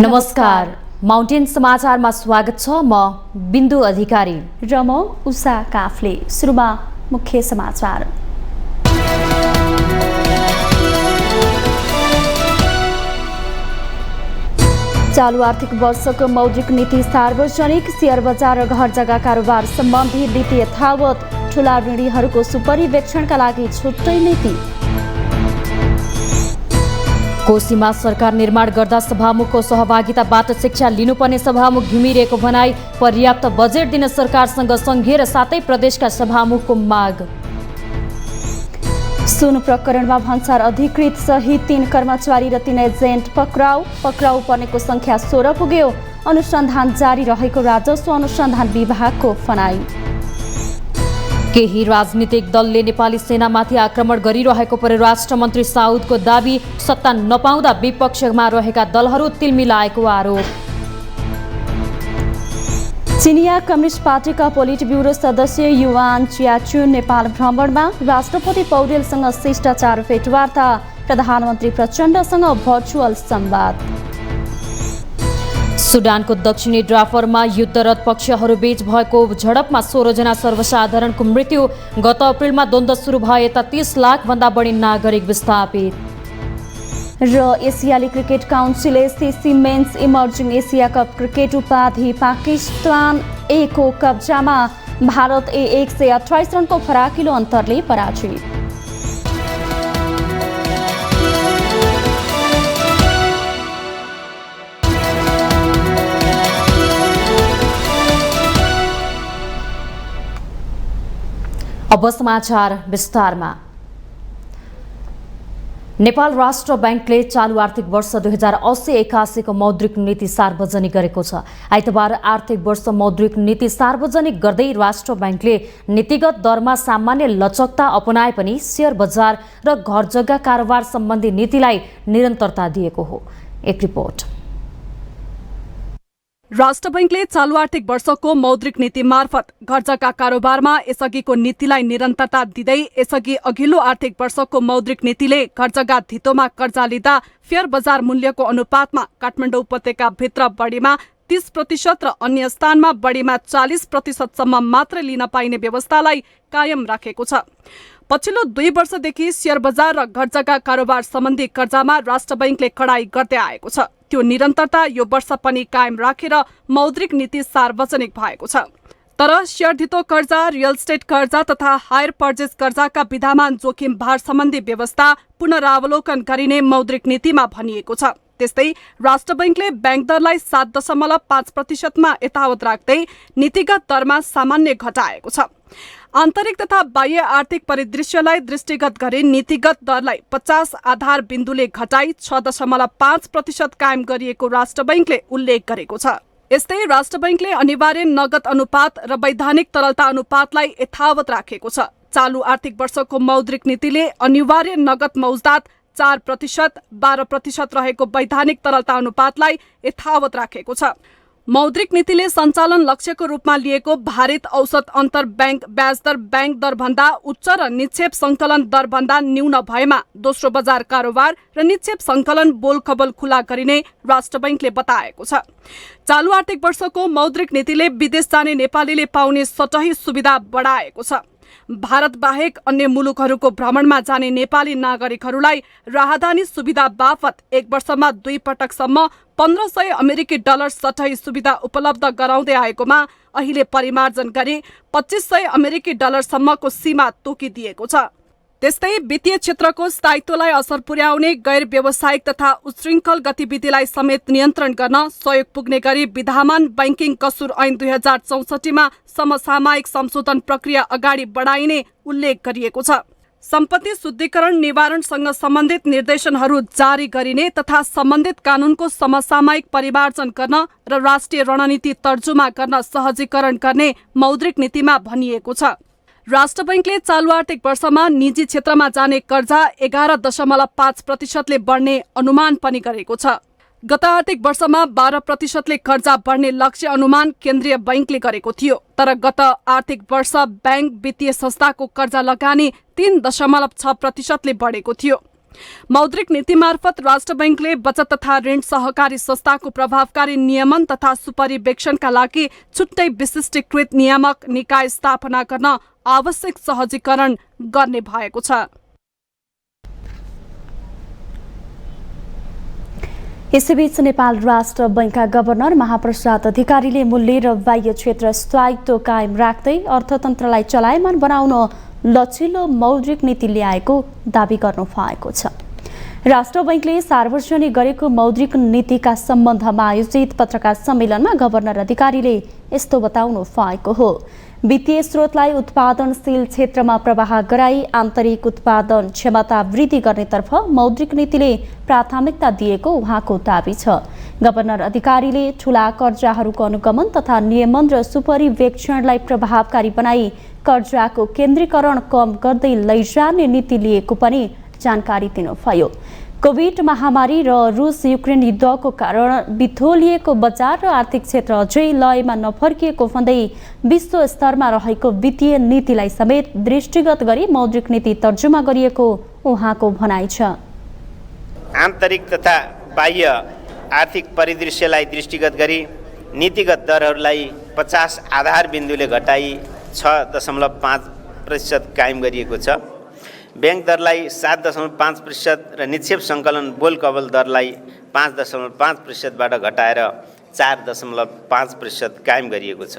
नमस्कार, माउन्टेन समाचारमा स्वागत छ। म बिन्दु अधिकारी र म उषा काफले। सुरुमा मुख्य समाचार। चालू आर्थिक वर्षको मौद्रिक नीति सार्वजनिक, शेयर बजार र घर जग्गा कारोबार सम्बन्धी नीति यथावत, ठूला ऋणीहरूको सुपरिवेक्षणका लागि छुट्टै नीति। कोशीमा सरकार निर्माण गर्दा सभामुखको सहभागिताबाट शिक्षा लिनुपर्ने सभामुख घिमिरेको भनाई। पर्याप्त बजेट दिन सरकारसँग संघीय र सातै प्रदेशका सभामुखको माग। सुन प्रकरणमा भन्सार अधिकृत सहित 3 कर्मचारी र 3 एजेन्ट पक्राउ पर्नेको संख्या 16 पुग्यो। अनुसन्धान जारी रहेको राजस्व अनुसन्धान विभागको भनाई। केही राजनीतिक दलले नेपाली सेनामाथि आक्रमण गरिरहेको परराष्ट्र मन्त्री साउदको दाबी। सत्ता नपाउँदा विपक्षमा रहेका दलहरू तिलमिलाएको आरोप। चिनिया कम्युनिस्ट पार्टीका पोलिट ब्युरो सदस्य युआन चियाचुन नेपाल भ्रमणमा। राष्ट्रपति पौडेलसँग शिष्टाचार भेटवार्ता। प्रधानमन्त्री प्रचण्डसँग भर्चुअल संवाद। सुडानको दक्षिणी ड्राफरमा युद्धरत पक्षहरूबीच भएको झडपमा 16 जना सर्वसाधारणको मृत्यु। गत अप्रिलमा द्वन्द्व सुरु भए यता 30 लाखभन्दा बढी नागरिक विस्थापित। र एसियाली cricket council ACC men's emerging Asia cup cricket उपाधि पाकिस्तान ए को कब्जामा। भारत ए 128 रनको फराकिलो अन्तरले पराजित। अब समाचार विस्तारमा। नेपाल राष्ट्र बैंकले चालू आर्थिक वर्ष 2080-81 को मौद्रिक नीति सार्वजनिक गरेको छ। आइतबार आर्थिक वर्ष मौद्रिक नीति सार्वजनिक गर्दै राष्ट्र बैंकले नीतिगत दरमा सामान्य लचकता अपनाए पनि शेयर बजार र घर जग्गा कारोबार सम्बन्धी नीतिलाई निरन्तरता दिएको हो। एक रिपोर्ट। राष्ट्र बैंकले चालू आर्थिक वर्षको मौद्रिक नीति मार्फत घर जग्गा कारोबारमा यसअघिको नीतिलाई निरन्तरता दिँदै यसअघि अघिल्लो आर्थिक वर्षको मौद्रिक नीतिले घर जग्गा धितोमा कर्जा लिँदा फेयर बजार मूल्यको अनुपातमा काठमाडौँ उपत्यका भित्र बढीमा 30% र अन्य स्थानमा बढीमा 40% सम्म मात्र लिन पाइने व्यवस्थालाई कायम राखेको छ। पछिल्लो 2 वर्षदेखि शेयर बजार र घर जग्गा कारोबार सम्बन्धी कर्जामा राष्ट्र बैंकले कडाई गर्दै आएको छ। त्यो निरन्तरता यो वर्ष पनि कायम राखेर मौद्रिक नीति सार्वजनिक भएको छ। तर शेयर धितो कर्जा, रियल स्टेट कर्जा तथा हायर पर्चेज कर्जाका विधामान जोखिम भार सम्बन्धी व्यवस्था पुनरावलोकन गरिने मौद्रिक नीतिमा भनिएको छ। त्यस्तै राष्ट्र बैंकले ब्याङ्क दरलाई 7.5% मा यथावत राख्दै नीतिगत दरमा सामान्य घटाएको छ। आन्तरिक तथा बाह्य आर्थिक परिदृश्यलाई दृष्टिगत गरी नीतिगत दरलाई 50 आधार बिन्दुले घटाई 6.5% कायम गरिएको राष्ट्र बैंकले उल्लेख गरेको छ। यस्तै राष्ट्र बैंकले अनिवार्य नगद अनुपात र वैधानिक तरलता अनुपातलाई यथावत राखेको छ। चालू आर्थिक वर्षको मौद्रिक नीतिले अनिवार्य नगद मौजदात 4%, 12% रहेको वैधानिक तरलता अनुपातलाई यथावत राखेको छ। मौद्रिक नीतिले सञ्चालन लक्ष्यको रूपमा लिएको भारित औसत अन्तर ब्याङ्क ब्याज दर ब्याङ्क दर भन्दा उच्च र निक्षेप सङ्कलन दर भन्दा न्यून भएमा दोस्रो बजार कारोबार र निक्षेप सङ्कलन बोलखबल खुला गरिने राष्ट्र बैंकले बताएको छ। चालू आर्थिक वर्षको मौद्रिक नीतिले विदेश जाने नेपालीले पाउने सटही सुविधा बढाएको छ। भारत बाहेक अन्य मुलुकहरूको भ्रमणमा जाने नेपाली नागरिकहरूलाई राहदानी सुविधा बापत 1 वर्षमा 2 पटकसम्म $1500 सटही सुविधा उपलब्ध गराउँदै आएकोमा अहिले परिमार्जन गरी $2500 सम्मको सीमा तोकिदिएको छ। त्यस्तै वित्तीय क्षेत्रको स्थायित्वलाई असर पुर्याउने गैर व्यावसायिक तथा उच्छृङ्खल गतिविधिलाई समेत नियन्त्रण गर्न सहयोग पुग्ने गरी विद्यमान बैंकिङ कसुर ऐन 2064 मा समसामयिक संशोधन प्रक्रिया अगाडि बढाइने उल्लेख गरिएको छ। सम्पत्ति शुद्धिकरण निवारणसँग सम्बन्धित निर्देशनहरू जारी गरिने तथा सम्बन्धित कानूनको समसामयिक परिमार्जन गर्न र राष्ट्रिय रणनीति तर्जुमा गर्न सहजीकरण गर्ने मौद्रिक नीतिमा भनिएको छ। राष्ट्र बैंकले चालू आर्थिक वर्षमा निजी क्षेत्रमा जाने कर्जा 11.5% ले बढ्ने अनुमान पनि गरेको छ। गत आर्थिक वर्षमा 12% कर्जा बढ्ने लक्ष्य अनुमान केन्द्रीय बैंकले गरेको थियो। तर गत आर्थिक वर्ष ब्याङ्क वित्तीय संस्थाको कर्जा लगानी 3.6% ले बढेको थियो। मौद्रिक नीति मार्फत राष्ट्र बैंकले बचत तथा ऋण सहकारी संस्थाको प्रभावकारी नियमन तथा सुपरिवेक्षणका लागि छुट्टै विशिष्टीकृत नियामक निकाय स्थापना गर्न आवश्यक सहजीकरण गर्ने भएको छ। यसैबीच नेपाल राष्ट्र बैंकका गभर्नर महाप्रसाद अधिकारीले मूल्य र बाह्य क्षेत्र स्थायित्व कायम राख्दै अर्थतन्त्रलाई चलायमान बनाउन लचिलो मौद्रिक नीति ल्याएको दावी गर्नु भएको छ। राष्ट्र बैंकले सार्वजनिक गरेको मौद्रिक नीतिका सम्बन्धमा आयोजित पत्रकार सम्मेलनमा गभर्नर अधिकारीले यस्तो बताउनु भएको हो। वित्तीय स्रोतलाई उत्पादनशील क्षेत्रमा प्रवाह गराई आन्तरिक उत्पादन क्षमता वृद्धि गर्नेतर्फ मौद्रिक नीतिले प्राथमिकता दिएको उहाँको दावी छ। गभर्नर अधिकारीले ठूला कर्जाहरूको अनुगमन तथा नियमन र सुपरिवेक्षणलाई प्रभावकारी बनाई कर्जाको केन्द्रीकरण कम गर्दै लैजाने नीति लिएको पनि जानकारी दिनुभयो। कोभिड महामारी र रुस युक्रेन युद्धको कारण बिथोलिएको बजार र आर्थिक क्षेत्र अझै लयमा नफर्किएको भन्दै विश्व स्तरमा रहेको वित्तीय नीतिलाई समेत दृष्टिगत गरी मौद्रिक नीति तर्जुमा गरिएको उहाँको भनाइ छ। आन्तरिक तथा बाह्य आर्थिक परिदृश्यलाई दृष्टिगत गरी नीतिगत दरहरूलाई 50 आधार बिन्दुले घटाई 6.5% कायम गरिएको छ। ब्याङ्क दरलाई 7.5% र निक्षेप सङ्कलन बोल कबल दरलाई 5.5%बाट घटाएर 4.5% कायम गरिएको छ।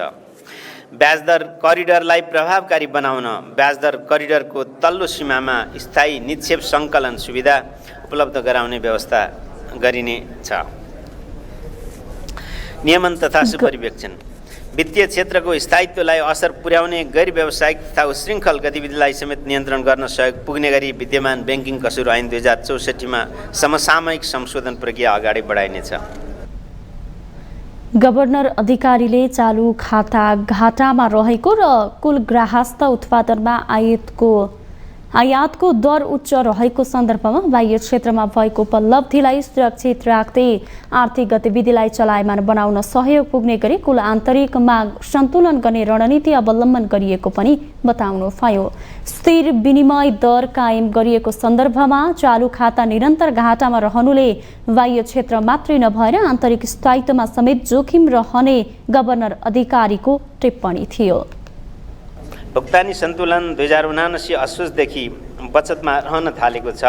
ब्याजदर करिडरलाई प्रभावकारी बनाउन ब्याजदर करिडरको तल्लो सीमामा स्थायी निक्षेप सङ्कलन सुविधा उपलब्ध गराउने व्यवस्था गरिनेछ। नियमन तथा सुपरिवेक्षण वित्तीय क्षेत्रको स्थायित्वलाई असर पुर्याउने गैर व्यावसायिक तथा उशृङ्खल गतिविधिलाई समेत नियन्त्रण गर्न सहयोग पुग्ने गरी विद्यमान ब्याङ्किङ कसुर ऐन 2064मा समसामयिक संशोधन प्रक्रिया अगाडि बढाइनेछ। गभर्नर अधिकारीले चालू खाता घाटामा रहेको र कुल ग्राहस्थ उत्पादनमा आयातको दर उच्च रहेको सन्दर्भमा बाह्य क्षेत्रमा भएको उपलब्धिलाई सुरक्षित राख्दै आर्थिक गतिविधिलाई चलायमान बनाउन सहयोग पुग्ने गरी कुल आन्तरिक माग सन्तुलन गर्ने रणनीति अवलम्बन गरिएको पनि बताउनुभयो। स्थिर विनिमय दर कायम गरिएको सन्दर्भमा चालू खाता निरन्तर घाटामा रहनुले बाह्य क्षेत्र मात्रै नभएर आन्तरिक स्थायित्वमा समेत जोखिम रहने गभर्नर अधिकारीको टिप्पणी थियो। भुक्तानी सन्तुलन 2079 असोजदेखि बचतमा रहन थालेको छ।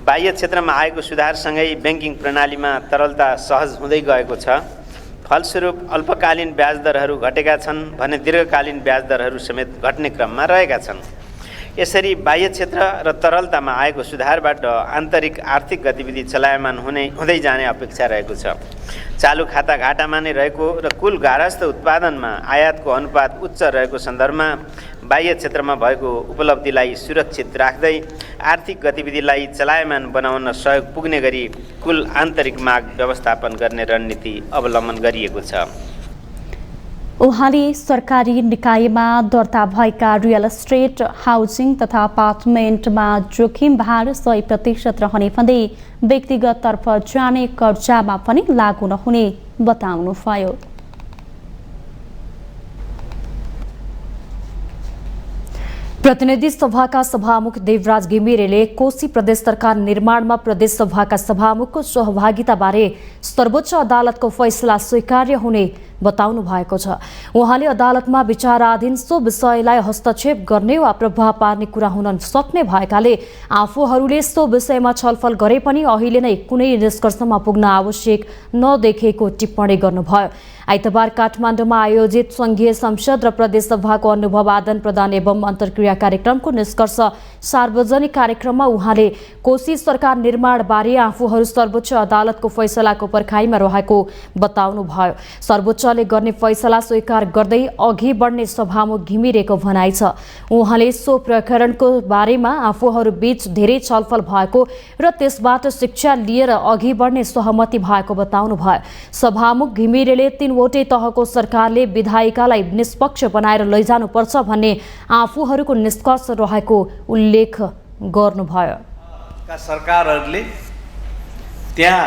बाह्य क्षेत्रमा आएको सुधारसँगै ब्याङ्किङ प्रणालीमा तरलता सहज हुँदै गएको छ। फलस्वरूप अल्पकालीन ब्याज दरहरू घटेका छन् भने दीर्घकालीन ब्याज दरहरू समेत घट्ने क्रममा रहेका छन्। यसरी बाह्य क्षेत्र र तरलतामा आएको सुधारबाट आन्तरिक आर्थिक गतिविधि चलायमान हुँदै जाने अपेक्षा रहेको छ। चालू खाता घाटामा नै रहेको र कुल गारस्थ उत्पादनमा आयातको अनुपात उच्च रहेको सन्दर्भमा बाह्य क्षेत्रमा भएको उपलब्धिलाई सुरक्षित राख्दै आर्थिक गतिविधिलाई चलायमान बनाउन सहयोग पुग्ने गरी कुल आन्तरिक माग व्यवस्थापन गर्ने रणनीति अवलम्बन गरिएको छ। उहाँले सरकारी निकायमा दर्ता भएका रियल एस्टेट हाउसिङ तथा अपार्टमेन्टमा जोखिम भार 100% रहने भन्दै व्यक्तिगत तर्फ जाने कर्जामा पनि लागू नहुने बताउनुभयो। प्रतिनिधि सभाका सभामुख देवराज घिमिरेले कोशी प्रदेश सरकार निर्माणमा प्रदेश सभाका सभामुखको सहभागिताबारे सर्वोच्च अदालतको फैसला स्वीकार्य हुने बताउनु भएको छ। उहाँले अदालतमा विचाराधीन सो विषयलाई हस्तक्षेप गर्ने वा प्रभाव पार्ने कुरा हुन सक्ने भएकाले आफूहरूले सो विषयमा छलफल गरे पनि अहिले नै कुनै निष्कर्षमा पुग्न आवश्यक नदेखेको टिप्पणी गर्नुभयो। आइतबार काठमाडौँमा आयोजित संघीय संसद र प्रदेश सभाको अनुभव आदान प्रदान एवं अन्तर्क्रिया कार्यक्रमको निष्कर्ष सार्वजनिक कार्यक्रममा उहाँले कोशी सरकार निर्माणबारे आफूहरू सर्वोच्च अदालतको फैसलाको पर्खाइमा रहेको बताउनुभयो। सर्वोच्चले गर्ने फैसला स्वीकार गर्दै अघि बढ्ने सभामुख घिमिरेको भनाइ छ। उहाँले सो प्रकरणको बारेमा आफूहरू बीच धेरै छलफल भएको र त्यसबाट शिक्षा लिएर अघि बढ्ने सहमति भएको बताउनुभयो। सभामुख घिमिरेले तीनवटै तहको सरकारले विधायिकालाई निष्पक्ष बनाएर लैजानुपर्छ भन्ने आफूहरूको निष्कर्ष रहेको उल्लेख गर्नुभयो। सरकारहरूले त्यहाँ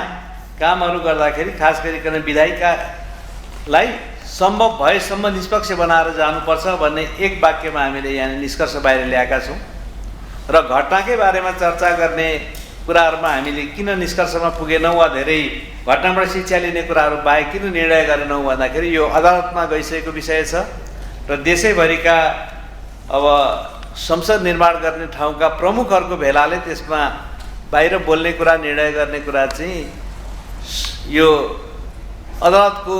कामहरू गर्दाखेरि खास गरिकन विधायिकालाई सम्भव भएसम्म निष्पक्ष बनाएर जानुपर्छ भन्ने एक वाक्यमा हामीले यहाँ निष्कर्ष बाहिर ल्याएका छौँ र घटनाकै बारेमा चर्चा गर्ने कुराहरूमा हामीले किन निष्कर्षमा पुगेनौँ वा धेरै घटनाबाट शिक्षा लिने कुराहरू बाहेक किन निर्णय गरेनौँ भन्दाखेरि यो अदालतमा गइसकेको विषय छ र देशैभरिका अब संसद निर्माण गर्ने ठाउँका प्रमुखहरूको भेलाले त्यसमा बाहिर बोल्ने कुरा निर्णय गर्ने कुरा चाहिँ यो अदालतको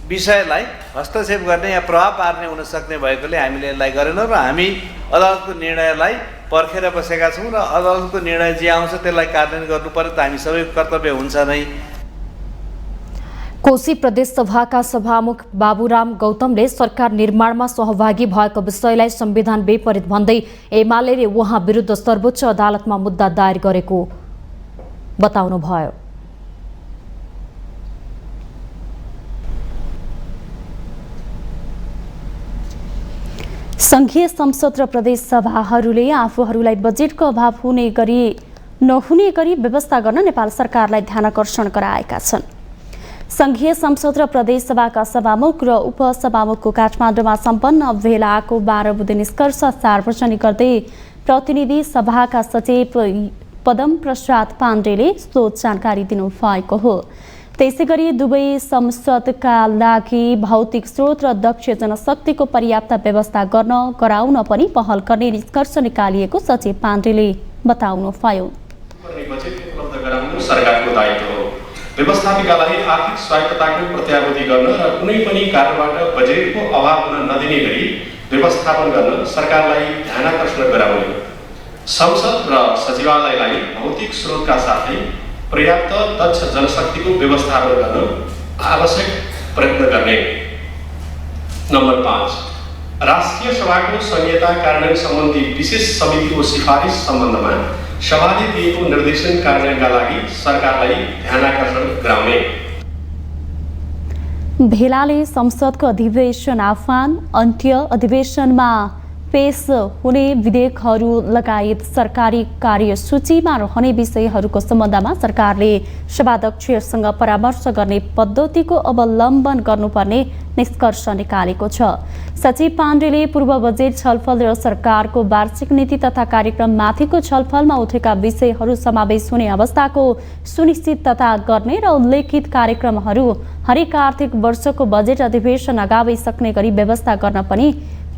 विषयलाई हस्तक्षेप गर्ने या प्रभाव पार्ने हुन सक्ने भएकोले हामीले यसलाई गरेनौँ र हामी अदालतको निर्णयलाई पर्खेर बसेका छौँ र अदालतको निर्णय जे आउँछ त्यसलाई कार्यान्वयन गर्नु पर्यो त हामी सबैको कर्तव्य हुन्छ नै। कोशी प्रदेश सभाका सभामुख बाबुराम गौतमले सरकार निर्माणमा सहभागी भएको विषयलाई संविधान विपरीत भन्दै एमाले उहाँ विरुद्ध सर्वोच्च अदालतमा मुद्दा दायर गरेको बताउनुभयो। संघीय संसद र प्रदेश सभाहरूले आफूहरूलाई बजेटको अभाव नहुने गरी व्यवस्था गर्न नेपाल सरकारलाई ध्यानकर्षण गराएका छन्। संघीय संसद र प्रदेश सभाका सभामुख र उपसभामुखको काठमाडौँमा सम्पन्न भेलाको 12 बुँदे निष्कर्ष सार्वजनिक गर्दै प्रतिनिधि सभाका सचिव पदम प्रसाद पाण्डेले सो जानकारी दिनुभएको हो। त्यसैगरी दुवै संसदका लागि भौतिक स्रोत र दक्ष जनशक्तिको पर्याप्त व्यवस्था गराउन पनि पहल गर्ने निष्कर्ष निकालिएको सचिव पाण्डेले बताउनुभयो। सरकारको दायित्व हो। व्यवस्थापिकालाई आर्थिक स्वायत्तताको प्रत्याभूति गर्न र कुनै पनि कार्यबाट बजेटको अभाव हुन नदिने गरी व्यवस्थापन गर्न सरकारलाई ध्यानाकर्षण गराउने, संसद र सचिवालयलाई भौतिक स्रोतका साथै पर्याप्त दक्ष जनशक्तिको व्यवस्थापन गर्न आवश्यक प्रयत्न गर्ने। नम्बर 5, राष्ट्रिय सभाको संहिता कार्यान्वयन सम्बन्धी विशेष समितिको सिफारिस सम्बन्धमा सभाले दिएको निर्देशन कार्यान्वयनका लागि सरकारलाई ध्यानाकर्षण गराउने। भेलाले संसदको अधिवेशन आह्वान, अन्त्य, अधिवेशनमा पेश हुने विधेयकहरू लगायत सरकारी कार्यसूचीमा रहने विषयहरूको सम्बन्धमा सरकारले सभाध्यक्षसँग परामर्श गर्ने पद्धतिको अवलम्बन गर्नुपर्ने निष्कर्ष निकालेको छ। सचिव पाण्डेले पूर्व बजेट छलफल र सरकारको वार्षिक नीति तथा कार्यक्रममाथिको छलफलमा उठेका विषयहरू समावेश हुने अवस्थाको सुनिश्चितता गर्ने र उल्लेखित कार्यक्रमहरू हरेक आर्थिक वर्षको बजेट अधिवेशन अगावै सक्ने गरी व्यवस्था गर्न पनि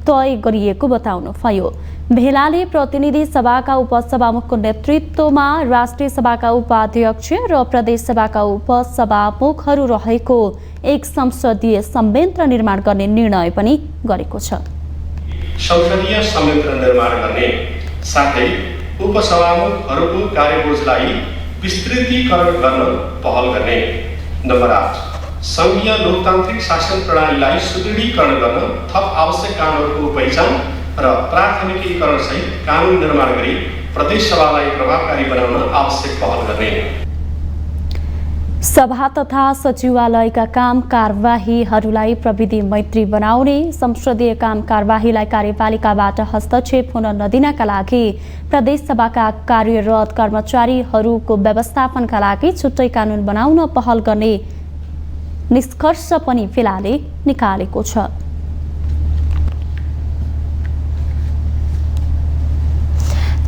तय गरिएको बताउनुभयो। भेलाले प्रतिनिधि सभाका उपसभामुखको नेतृत्वमा राष्ट्रिय सभाका उपाध्यक्ष र प्रदेश सभाका उपसभामुखहरू रहेको एक संसदीय संयन्त्र निर्माण गर्ने निर्णय पनि गरेको छ। संसदीय संयन्त्र निर्माण गर्ने साथै उपसभामुखहरूको कार्यबोझलाई विस्तृतीकरण गर्न पहल गर्ने। नम्बर 8, संघीय लोकतान्त्रिक शासन प्रणालीलाई सुदृढीकरण गर्न थप आवश्यक कामहरूको पहिचान र प्राथमिकीकरण सहित कानुन निर्माण गरी प्रदेश सभालाई प्रभावकारी बनाउन आवश्यक पहल गर्ने। सभा तथा सचिवालयका काम कारबाहीहरूलाई प्रविधि मैत्री बनाउने, संसदीय काम कारबाहीलाई कार्यपालिकाबाट हस्तक्षेप हुन नदिनका लागि प्रदेश सभाका कार्यरत कर्मचारीहरूको व्यवस्थापनका लागि छुट्टै कानुन बनाउन पहल गर्ने निष्कर्ष पनि भेलाले निकालेको छ।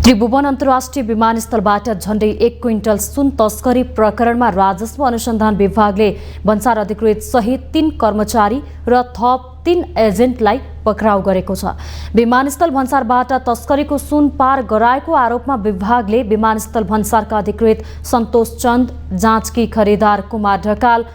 त्रिभुवन अन्तर्राष्ट्रिय विमानस्थलबाट झण्डै 1 क्विन्टल सुन तस्करी प्रकरणमा राजस्व अनुसन्धान विभागले भन्सार अधिकृत सहित 3 कर्मचारी र थप 3 एजेन्टलाई पक्राउ गरेको छ। विमानस्थल भन्सारबाट तस्करीको सुन पार गराएको आरोपमा विभागले विमानस्थल भन्सारका अधिकृत सन्तोष चन्द, जाँचकी खरिदार कुमार ढकाल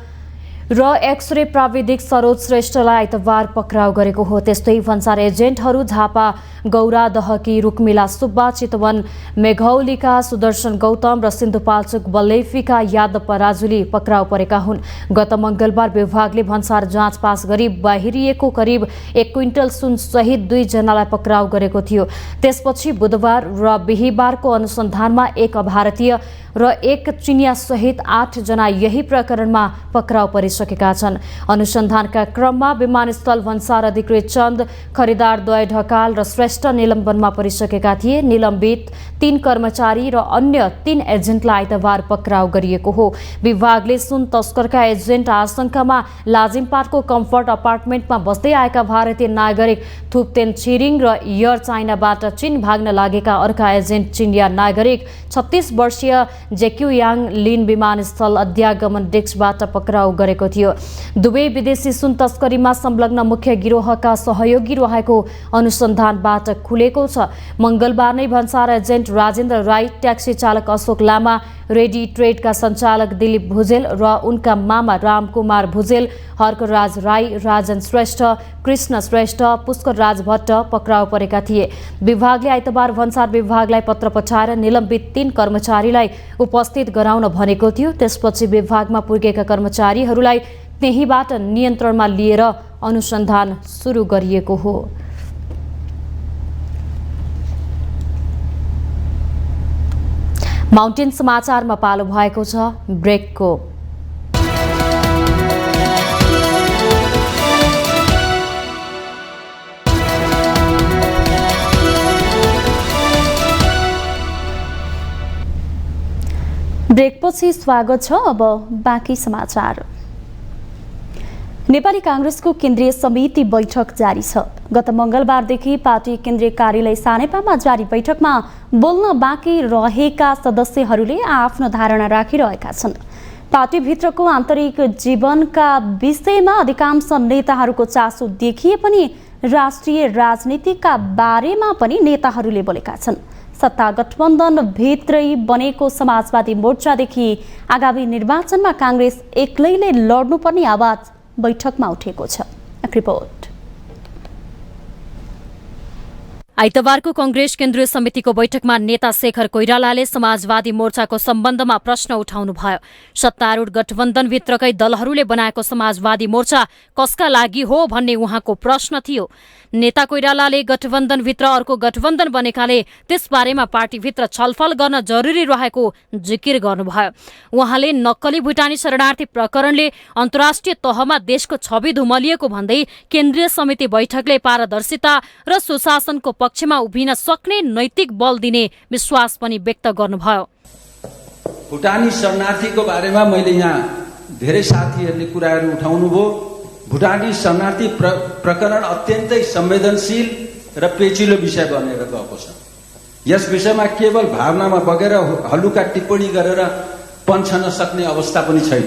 र एक्सरे प्राविधिक सरोज श्रेष्ठलाई आइतबार पक्राउ गरेको हो। त्यस्तै भन्सार एजेन्टहरू झापा गौरा दहकी रुक्मिला सुब्बा, चितवन मेघौलीका सुदर्शन गौतम र सिन्धुपाल्चोक बल्लेफीका यादव पराजुली पक्राउ परेका हुन्। गत मंगलबार विभागले भन्सार जाँच पास गरी बाहिरिएको करिब 1 क्विन्टल सुन सहित 2 जनालाई पक्राउ गरेको थियो। त्यसपछि बुधबार र बिहीबारको अनुसन्धानमा 1 भारतीय र 1 चिनिया सहित 8 जना यही प्रकरणमा पक्राउ परे परिसकेका छन्। अनुसन्धानका क्रममा विमानस्थल भन्सार अधिकृत चन्द, खरिदार द्वय ढकाल र श्रेष्ठ निलम्बनमा परिसकेका थिए। निलम्बित 3 कर्मचारी र अन्य 3 एजेन्टलाई आइतबार पक्राउ गरिएको हो। विभागले सुन तस्करका एजेन्ट आशंकामा लाजिमपाटको कम्फर्ट अपार्टमेन्टमा बस्दै आएका भारतीय नागरिक थुप्तेन छिरिङ र एयर चाइनाबाट चीन भाग्न लागेका अर्का एजेन्ट चिनिया नागरिक 36 वर्षीय जेक्युयाङ लिन विमानस्थल अध्यागमन डेस्कबाट पक्राउ गरेको थियो। दुवै विदेशी सुन तस्करीमा संलग्न मुख्य गिरोहका सहयोगी रहेको अनुसन्धानबाट खुलेको छ। मंगलबार नै भन्सार एजेन्ट राजेन्द्र राई, ट्याक्सी चालक अशोक लामा, रेडी ट्रेडका सञ्चालक दिलीप भुजेल र उनका मामा रामकुमार भुजेल, हर्कराज राई, राजन श्रेष्ठ, कृष्ण श्रेष्ठ, पुष्कर राज भट्ट पक्राउ परेका थिए। विभागले आइतबार भन्सार विभागलाई पत्र पठाएर निलम्बित 3 कर्मचारीलाई उपस्थित गराउन भनेको थियो। त्यसपछि विभागमा पुगेका कर्मचारीहरूलाई त्यहीबाट नियन्त्रणमा लिएर अनुसन्धान सुरु गरिएको हो। माउन्टेन समाचारमा पालो भएको छ ब्रेकको। ब्रेकपछि स्वागत छ। अब बाँकी समाचार। नेपाली कांग्रेसको केन्द्रीय समिति बैठक जारी छ। गत मंगलबारदेखि पार्टी केन्द्रीय कार्यालय सानेपामा जारी बैठकमा बोल्न बाँकी रहेका सदस्यहरूले आफ्नो धारणा राखिरहेका छन्। पार्टीभित्रको आन्तरिक जीवनका विषयमा अधिकांश नेताहरूको चासो देखिए पनि राष्ट्रिय राजनीतिका बारेमा पनि नेताहरूले बोलेका छन्। सत्ता गठबन्धन भित्रै बनेको समाजवादी मोर्चादेखि आगामी निर्वाचनमा कांग्रेस एक्लैले लड्नुपर्ने आवाज बैठकमा उठेको छ। एक रिपोर्ट। आइतबारको कंग्रेस केन्द्रीय समितिको बैठकमा नेता शेखर कोइरालाले समाजवादी मोर्चाको सम्बन्धमा प्रश्न उठाउनु भयो। सत्तारूढ गठबन्धनभित्रकै दलहरूले बनाएको समाजवादी मोर्चा कसका लागि हो भन्ने उहाँको प्रश्न थियो। नेता कोइरालाले गठबन्धनभित्र अर्को गठबन्धन बनेकाले त्यसबारेमा पार्टीभित्र छलफल गर्न जरुरी रहेको जिकिर गर्नुभयो। उहाँले नक्कली भुटानी शरणार्थी प्रकरणले अन्तर्राष्ट्रिय तहमा देशको छवि धुमलिएको भन्दै केन्द्रीय समिति बैठकले पारदर्शिता र सुशासनको पक्षमा उभिन सक्ने नैतिक बल दिने विश्वास पनि व्यक्त गर्नुभयो। भुटानी शरणार्थीको बारेमा मैले यहाँ धेरै साथीहरूले कुराहरू उठाउनुभयो। भुटानी शरणार्थी प्रकरण अत्यन्तै संवेदनशील र पेचिलो विषय बनेर गएको छ। यस विषयमा केवल भावनामा बगेर हलुका टिप्पणी गरेर पन्छन सक्ने अवस्था पनि छैन।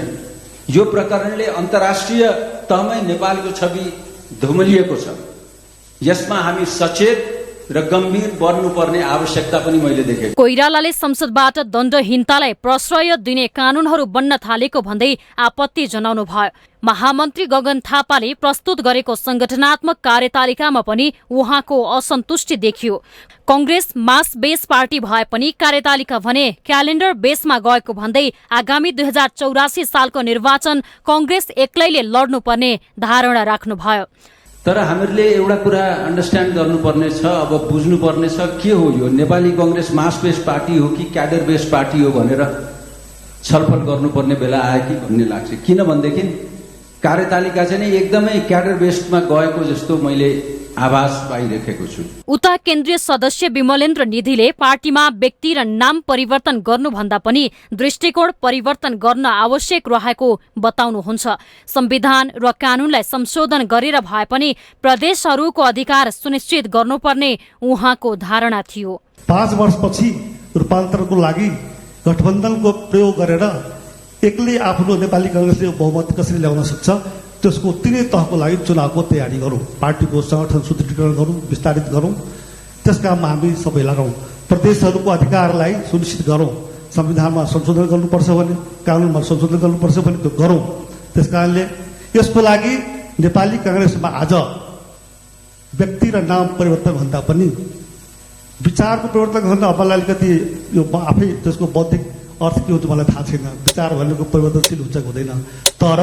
यो प्रकरणले अन्तर्राष्ट्रिय तहमै नेपालको छवि धुमलिएको छ। यसमा हामी सचेत र गम्भीर बन्नुपर्ने आवश्यकता पनि मैले देखेँ। कोइरालाले संसदबाट दण्डहीनतालाई प्रश्रय दिने कानूनहरू बन्न थालेको भन्दै आपत्ति जनाउनु भयो। महामन्त्री गगन थापाले प्रस्तुत गरेको संगठनात्मक कार्यतालिकामा पनि उहाँको असन्तुष्टि देखियो। कंग्रेस मास बेस पार्टी भए पनि कार्यतालिका भने क्यालेन्डर बेसमा गएको भन्दै आगामी 2084 सालको निर्वाचन कंग्रेस एक्लैले लड्नुपर्ने धारणा राख्नुभयो। तर हामीहरूले एउटा कुरा अन्डरस्ट्यान्ड गर्नुपर्ने छ, अब बुझ्नुपर्ने छ के हो यो नेपाली कांग्रेस मास बेस पार्टी हो कि क्याडर बेस पार्टी हो भनेर छलफल गर्नुपर्ने बेला आयो कि भन्ने लाग्छ। किनभनेदेखि कार्यतालिका चाहिँ एकदमै क्याडर बेसमा गएको जस्तो मैले आभास पाइरहेको छु। उता केन्द्रीय सदस्य विमलेन्द्र निधिले पार्टीमा व्यक्ति र नाम परिवर्तन गर्नुभन्दा पनि दृष्टिकोण परिवर्तन गर्न आवश्यक रहेको बताउनुहुन्छ। संविधान र कानूनलाई संशोधन गरेर भए पनि प्रदेशहरूको अधिकार सुनिश्चित गर्नुपर्ने उहाँको धारणा थियो। 5 वर्षपछि रूपान्तरणको लागि गठबन्धनको प्रयोग गरेर एक्लै आफ्नो नेपाली कांग्रेसले बहुमत कसरी ल्याउन सक्छ त्यसको तिनै तहको लागि चुनावको तयारी गरौँ, पार्टीको संगठन सुदृढीकरण गरौँ, विस्तारित गरौँ। त्यस काममा हामी सबै लगाउँ। प्रदेशहरूको अधिकारलाई सुनिश्चित गरौँ। संविधानमा संशोधन गर्नुपर्छ भने, कानूनमा संशोधन गर्नुपर्छ भने त्यो गरौँ। त्यस कारणले यसको लागि नेपाली कांग्रेसमा आज व्यक्ति र नाम परिवर्तन भन्दा पनि विचारको परिवर्तन गर्न मलाई अलिकति यो आफै त्यसको बौद्धिक अर्थ के हुन्छ मलाई थाहा छैन। विचार भनेको परिवर्तनशील हुन्छ हुँदैन, तर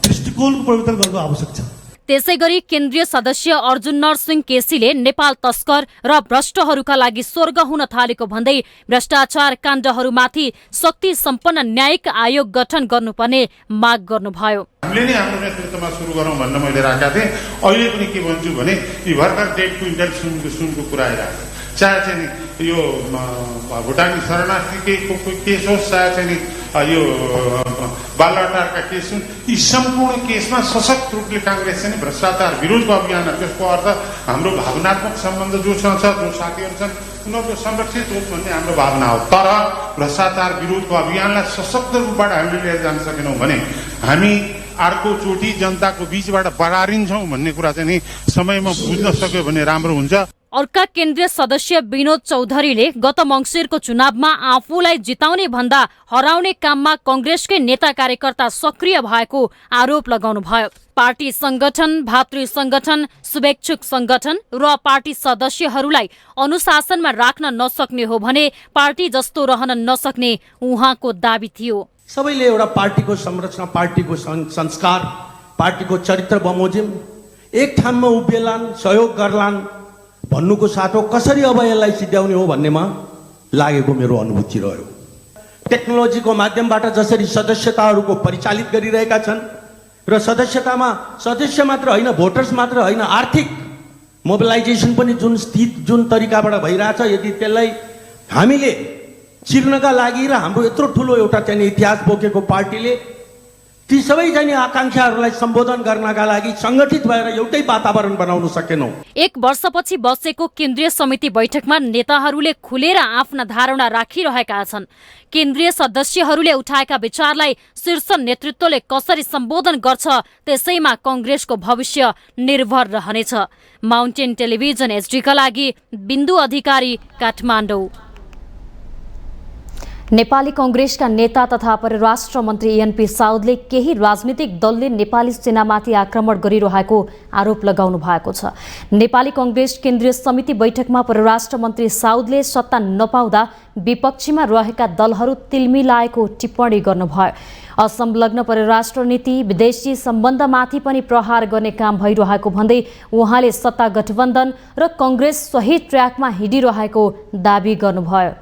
दृष्टिकोणको परिवर्तन गर्नु आवश्यक छ। त्यसैगरी केन्द्रीय सदस्य अर्जुन नरसिंह केसीले नेपाल तस्कर र भ्रष्टहरूका लागि स्वर्ग हुन थालेको भन्दै भ्रष्टाचार काण्डहरूमाथि शक्ति सम्पन्न न्यायिक आयोग गठन गर्नुपर्ने माग गर्नुभयो। हामीले नै हाम्रो नेतृत्वमा सुरु गरौँ भन्न मैले राखेका थिएँ। अहिले पनि के भन्छु भने यी भर्खर 1.5 क्विन्टल सुनको कुरा आइरहेको छ। चाहे चाहिँ यो भुटानी शरणार्थीको केस होस्, चाहे चाहिँ यो बालुवाटारका केस हुन्, यी सम्पूर्ण केसमा सशक्त रूपले काङ्ग्रेस चाहिँ भ्रष्टाचार विरोधको अभियान। त्यसको अर्थ हाम्रो भावनात्मक सम्बन्ध जोसँग छ, जो साथीहरू छन् उनीहरूको संरक्षित होस् भन्ने हाम्रो भावना हो। तर भ्रष्टाचार विरोधको अभियानलाई सशक्त रूपबाट हामीले लिएर जान सकेनौँ भने हामी अर्को चोटि जनताको बीचबाट बढारिन्छौँ भन्ने कुरा चाहिँ नि समयमा बुझ्न सक्यो भने राम्रो हुन्छ। अर्का केन्द्रीय सदस्य विनोद चौधरीले गत मङ्सिरको चुनावमा आफूलाई जिताउने भन्दा हराउने काममा कंग्रेसकै नेता कार्यकर्ता सक्रिय भएको आरोप लगाउनुभयो। पार्टी संगठन, भातृ संगठन, शुभेच्छुक संगठन र पार्टी सदस्यहरूलाई अनुशासनमा राख्न नसक्ने हो भने पार्टी जस्तो रहन नसक्ने उहाँको दाबी थियो। सबैले एउटा पार्टीको संरचना, पार्टीको संस्कार, पार्टीको चरित्र बमोजिम एक ठाउँमा उभिएलान्, सहयोग गर्लान् भन्नुको साथो कसरी अब यसलाई सिध्याउने हो भन्नेमा लागेको मेरो अनुभूति रह्यो। टेक्नोलोजीको माध्यमबाट जसरी सदस्यताहरूको परिचालित गरिरहेका छन् र सदस्यतामा सदस्य मात्र होइन, भोटर्स मात्र होइन, आर्थिक मोबिलाइजेसन पनि जुन तरिकाबाट भइरहेछ, यदि त्यसलाई हामीले चिर्नका लागि र हाम्रो यत्रो ठुलो एउटा चाहिँ इतिहास बोकेको पार्टीले ती सबै चाहिँ आकांक्षाहरूलाई सम्बोधन गर्नका लागि संगठित भएर एउटै वातावरण बनाउन सकेनौं। एक वर्षपछि बसेको केन्द्रीय समिति बैठकमा नेताहरूले खुलेर आफ्ना धारणा राखिरहेका छन्। केन्द्रीय सदस्यहरूले उठाएका विचारलाई शीर्ष नेतृत्वले कसरी सम्बोधन गर्छ त्यसैमा कंग्रेसको भविष्य निर्भर रहनेछ। माउन्टेन टेलिभिजन एचडीका लागि बिन्दु अधिकारी, काठमाडौँ। नेपाली कंग्रेसका नेता तथा परराष्ट्र मन्त्री एनपी साउदले केही राजनीतिक दलले नेपाली सेनामाथि आक्रमण गरिरहेको आरोप लगाउनु भएको छ। नेपाली कंग्रेस केन्द्रीय समिति बैठकमा परराष्ट्र मन्त्री साउदले सत्ता नपाउँदा विपक्षीमा रहेका दलहरू तिल्मिलाएको टिप्पणी गर्नुभयो। असंलग्न परराष्ट्र नीति, विदेशी सम्बन्धमाथि पनि प्रहार गर्ने काम भइरहेको भन्दै उहाँले सत्ता गठबन्धन र कंग्रेस सही ट्र्याकमा हिँडिरहेको दावी गर्नुभयो।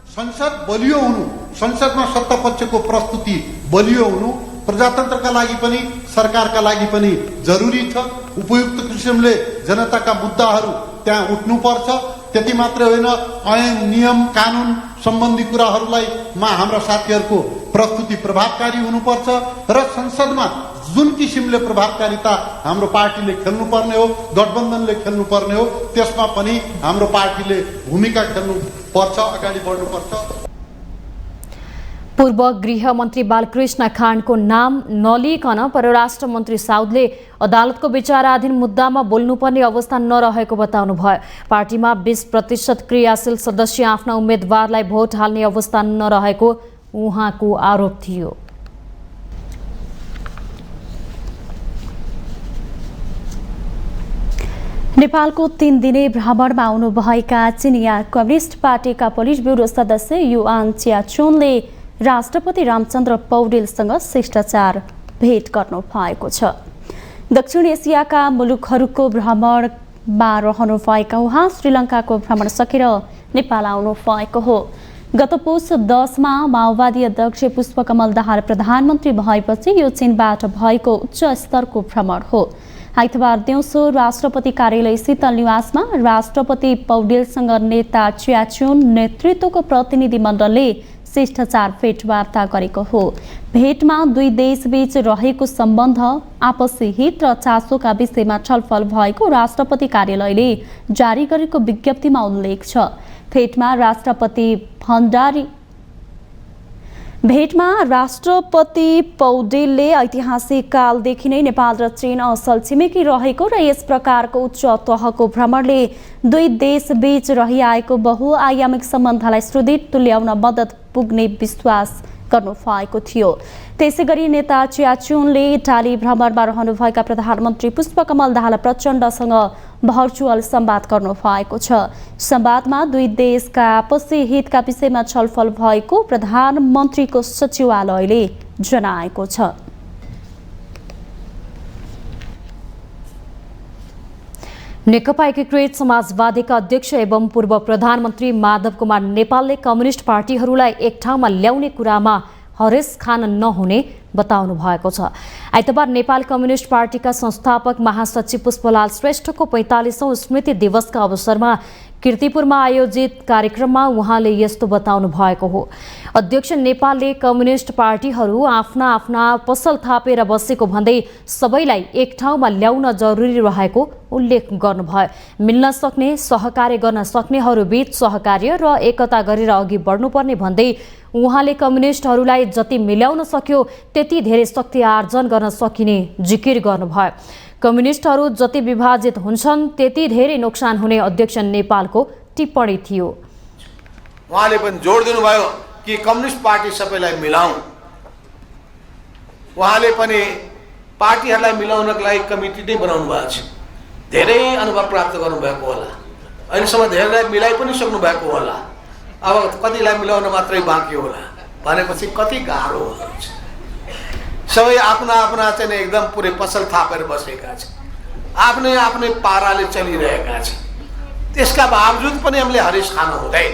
संसद बलियो हुनु, संसदमा सत्ता पक्षको प्रस्तुति बलियो हुनु प्रजातन्त्रका लागि पनि सरकारका लागि पनि जरुरी छ। उपयुक्त किसिमले जनताका मुद्दाहरू त्यहाँ उठ्नुपर्छ। त्यति मात्र होइन, ऐन, नियम, कानुन सम्बन्धी कुराहरूलाई हाम्रा साथीहरूको प्रस्तुति प्रभावकारी हुनुपर्छ र संसदमा जुन किसिमले प्रभावकारिता हाम्रो पार्टीले खेल्नुपर्ने हो, गठबन्धनले खेल्नुपर्ने हो, त्यसमा पनि हाम्रो पार्टीले भूमिका खेल्नुपर्छ, अगाडि बढ्नुपर्छ। पूर्व गृहमन्त्री बालकृष्ण खाँडको नाम नलिकन परराष्ट्र मन्त्री साउदले अदालतको विचाराधीन मुद्दामा बोल्नुपर्ने अवस्था नरहेको बताउनुभयो। पार्टीमा 20% क्रियाशील सदस्य आफ्ना उम्मेद्वारलाई भोट हाल्ने अवस्था नरहेको उहाँको आरोप थियो। नेपालको 3 दिने भ्रमणमा आउनुभएका चिनिया कम्युनिस्ट पार्टीका पोलिट ब्युरो सदस्य युआन च्याचुनले राष्ट्रपति रामचन्द्र पौडेलसँग शिष्टाचार भेट गर्नु भएको छ। दक्षिण एसियाका मुलुकहरूको भ्रमणमा रहनुभएका उहाँ श्रीलङ्काको भ्रमण सकेर नेपाल आउनु भएको हो। गत पुस 10 मा माओवादी अध्यक्ष पुष्पकमल दाहाल प्रधानमन्त्री भएपछि यो चीनबाट भएको उच्च स्तरको भ्रमण हो। आइतबार दिउँसो राष्ट्रपति कार्यालय शीतल निवासमा राष्ट्रपति पौडेलसँग नेता च्याचुन नेतृत्वको प्रतिनिधि मण्डलले शिष्टाचार भेटवार्ता गरेको हो। भेटमा दुई देशबीच रहेको सम्बन्ध, आपसी हित र चासोका विषयमा छलफल भएको राष्ट्रपति कार्यालयले जारी गरेको विज्ञप्तिमा उल्लेख छ। भेटमा राष्ट्रपति पौडेलले ऐतिहासिक कालदेखि नै नेपाल र चीन असल छिमेकी रहेको र यस प्रकारको उच्च तहको भ्रमणले दुई देशबीच रहिआएको बहुआयामिक सम्बन्धलाई सुदृढ तुल्याउन मद्दत पुग्ने विश्वास गर्नु भएको थियो। त्यसैगरी नेता च्याचुनले इटाली भ्रमणमा रहनुभएका प्रधानमन्त्री पुष्पकमल दाहाल प्रचण्डसँग भर्चुअल संवाद गर्नु भएको छ। संवादमा दुई देशका आपसी हितका विषयमा छलफल भएको प्रधानमन्त्रीको सचिवालयले जनाएको छ। नेकपा एकीकृत समाजवादीका अध्यक्ष एवं पूर्व प्रधानमन्त्री माधव कुमार नेपालले कम्युनिस्ट पार्टीहरूलाई एक ठाउँमा ल्याउने कुरामा हरेस खान नहुने बताउनु भएको छ। आइतबार नेपाल कम्युनिस्ट पार्टीका संस्थापक महासचिव पुष्पलाल श्रेष्ठको 45औं स्मृति दिवसका अवसरमा कीर्तिपुरमा आयोजित कार्यक्रममा उहाँले यस्तो बताउनु भएको हो। अध्यक्ष नेपालले कम्युनिस्ट पार्टीहरू आफ्ना आफ्ना पसल थापेर बसेको भन्दै सबैलाई एक ठाउँमा ल्याउन जरुरी रहेको उल्लेख गर्नुभयो। मिल्न सक्ने, सहकार्य गर्न सक्नेहरूबीच सहकार्य र एकता गरेर अघि बढ्नुपर्ने भन्दै उहाँले कम्युनिस्टहरूलाई जति मिल्याउन सक्यो त्यति धेरै शक्ति आर्जन गर्न सकिने जिकिर गर्नुभयो। कम्युनिस्टहरू जति विभाजित हुन्छन् त्यति धेरै नोक्सान हुने अध्यक्ष नेपालको टिप्पणी थियो। उहाँले पनि जोड दिनुभयो कि कम्युनिस्ट पार्टी सबैलाई मिलाउँ। उहाँले पनि पार्टीहरूलाई मिलाउनको लागि कमिटी नै बनाउनु भएको छ। धेरै अनुभव प्राप्त गर्नुभएको होला, अहिलेसम्म धेरैलाई मिलाइ पनि सक्नु भएको होला, अब कतिलाई मिलाउन मात्रै बाँकी होला भनेपछि कति गाह्रो हुन्छ। सबै आफ्ना आफ्ना चाहिँ एकदम पुरै पसल थापेर बसेका छन्, आफ्नै आफ्नै पाराले चलिरहेका छन्। त्यसका बावजुद पनि हामीले हरेस खान हुँदैन।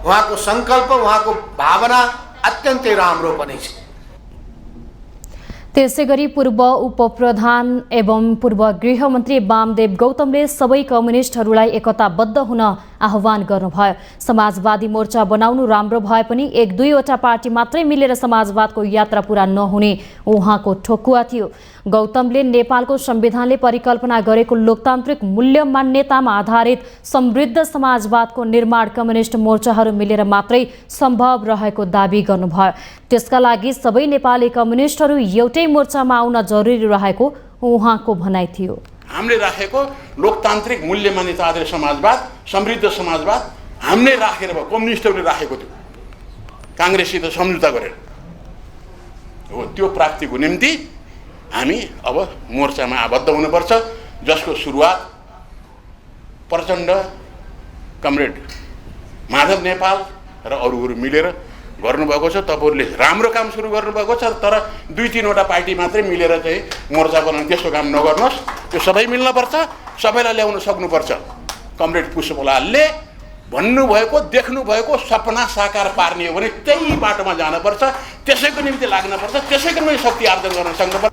उहाँको सङ्कल्प, उहाँको भावना अत्यन्तै राम्रो पनि छ। त्यसैगरी पूर्व उपप्रधान एवं पूर्व गृहमन्त्री वामदेव गौतमले सबै कम्युनिस्टहरूलाई एकताबद्ध हुन आह्वान गर्नुभयो। समाजवादी मोर्चा बनाउनु राम्रो भए पनि 1-2वटा पार्टी मात्रै मिलेर समाजवादको यात्रा पूरा नहुने उहाँको ठोकुवा थियो। गौतमले नेपालको संविधानले परिकल्पना गरेको लोकतान्त्रिक मूल्य मान्यतामा आधारित समृद्ध समाजवादको निर्माण कम्युनिस्ट मोर्चाहरू मिलेर मात्रै सम्भव रहेको दावी गर्नुभयो। त्यसका लागि सबै नेपाली कम्युनिस्टहरू एउटै मोर्चामा आउन जरुरी रहेको उहाँको भनाइ थियो। हामीले राखेको लोकतान्त्रिक मूल्य मान्यता आधारित समाजवाद, समृद्ध समाजवाद हामीले राखेर भयो, कम्युनिस्टहरूले राखेको थियो काङ्ग्रेससित सम्झौता गरेर हो। त्यो प्राप्तिको निम्ति हामी अब मोर्चामा आबद्ध हुनुपर्छ, जसको सुरुवात प्रचण्ड, कमरेड माधव नेपाल र अरूहरू मिलेर गर्नुभएको छ। तपाईँहरूले राम्रो काम सुरु गर्नुभएको छ, तर 2-3वटा पार्टी मात्रै मिलेर चाहिँ मोर्चा बनाउनु त्यस्तो काम नगर्नुहोस्। त्यो सबै मिल्नुपर्छ, सबैलाई ल्याउन सक्नुपर्छ। कमरेड पुष्पलालले भन्नुभएको, देख्नुभएको सपना साकार पार्ने हो भने त्यही बाटोमा जानुपर्छ, त्यसैको निम्ति लाग्नुपर्छ, त्यसैको निम्ति शक्ति आर्जन गर्न सक्नुपर्छ।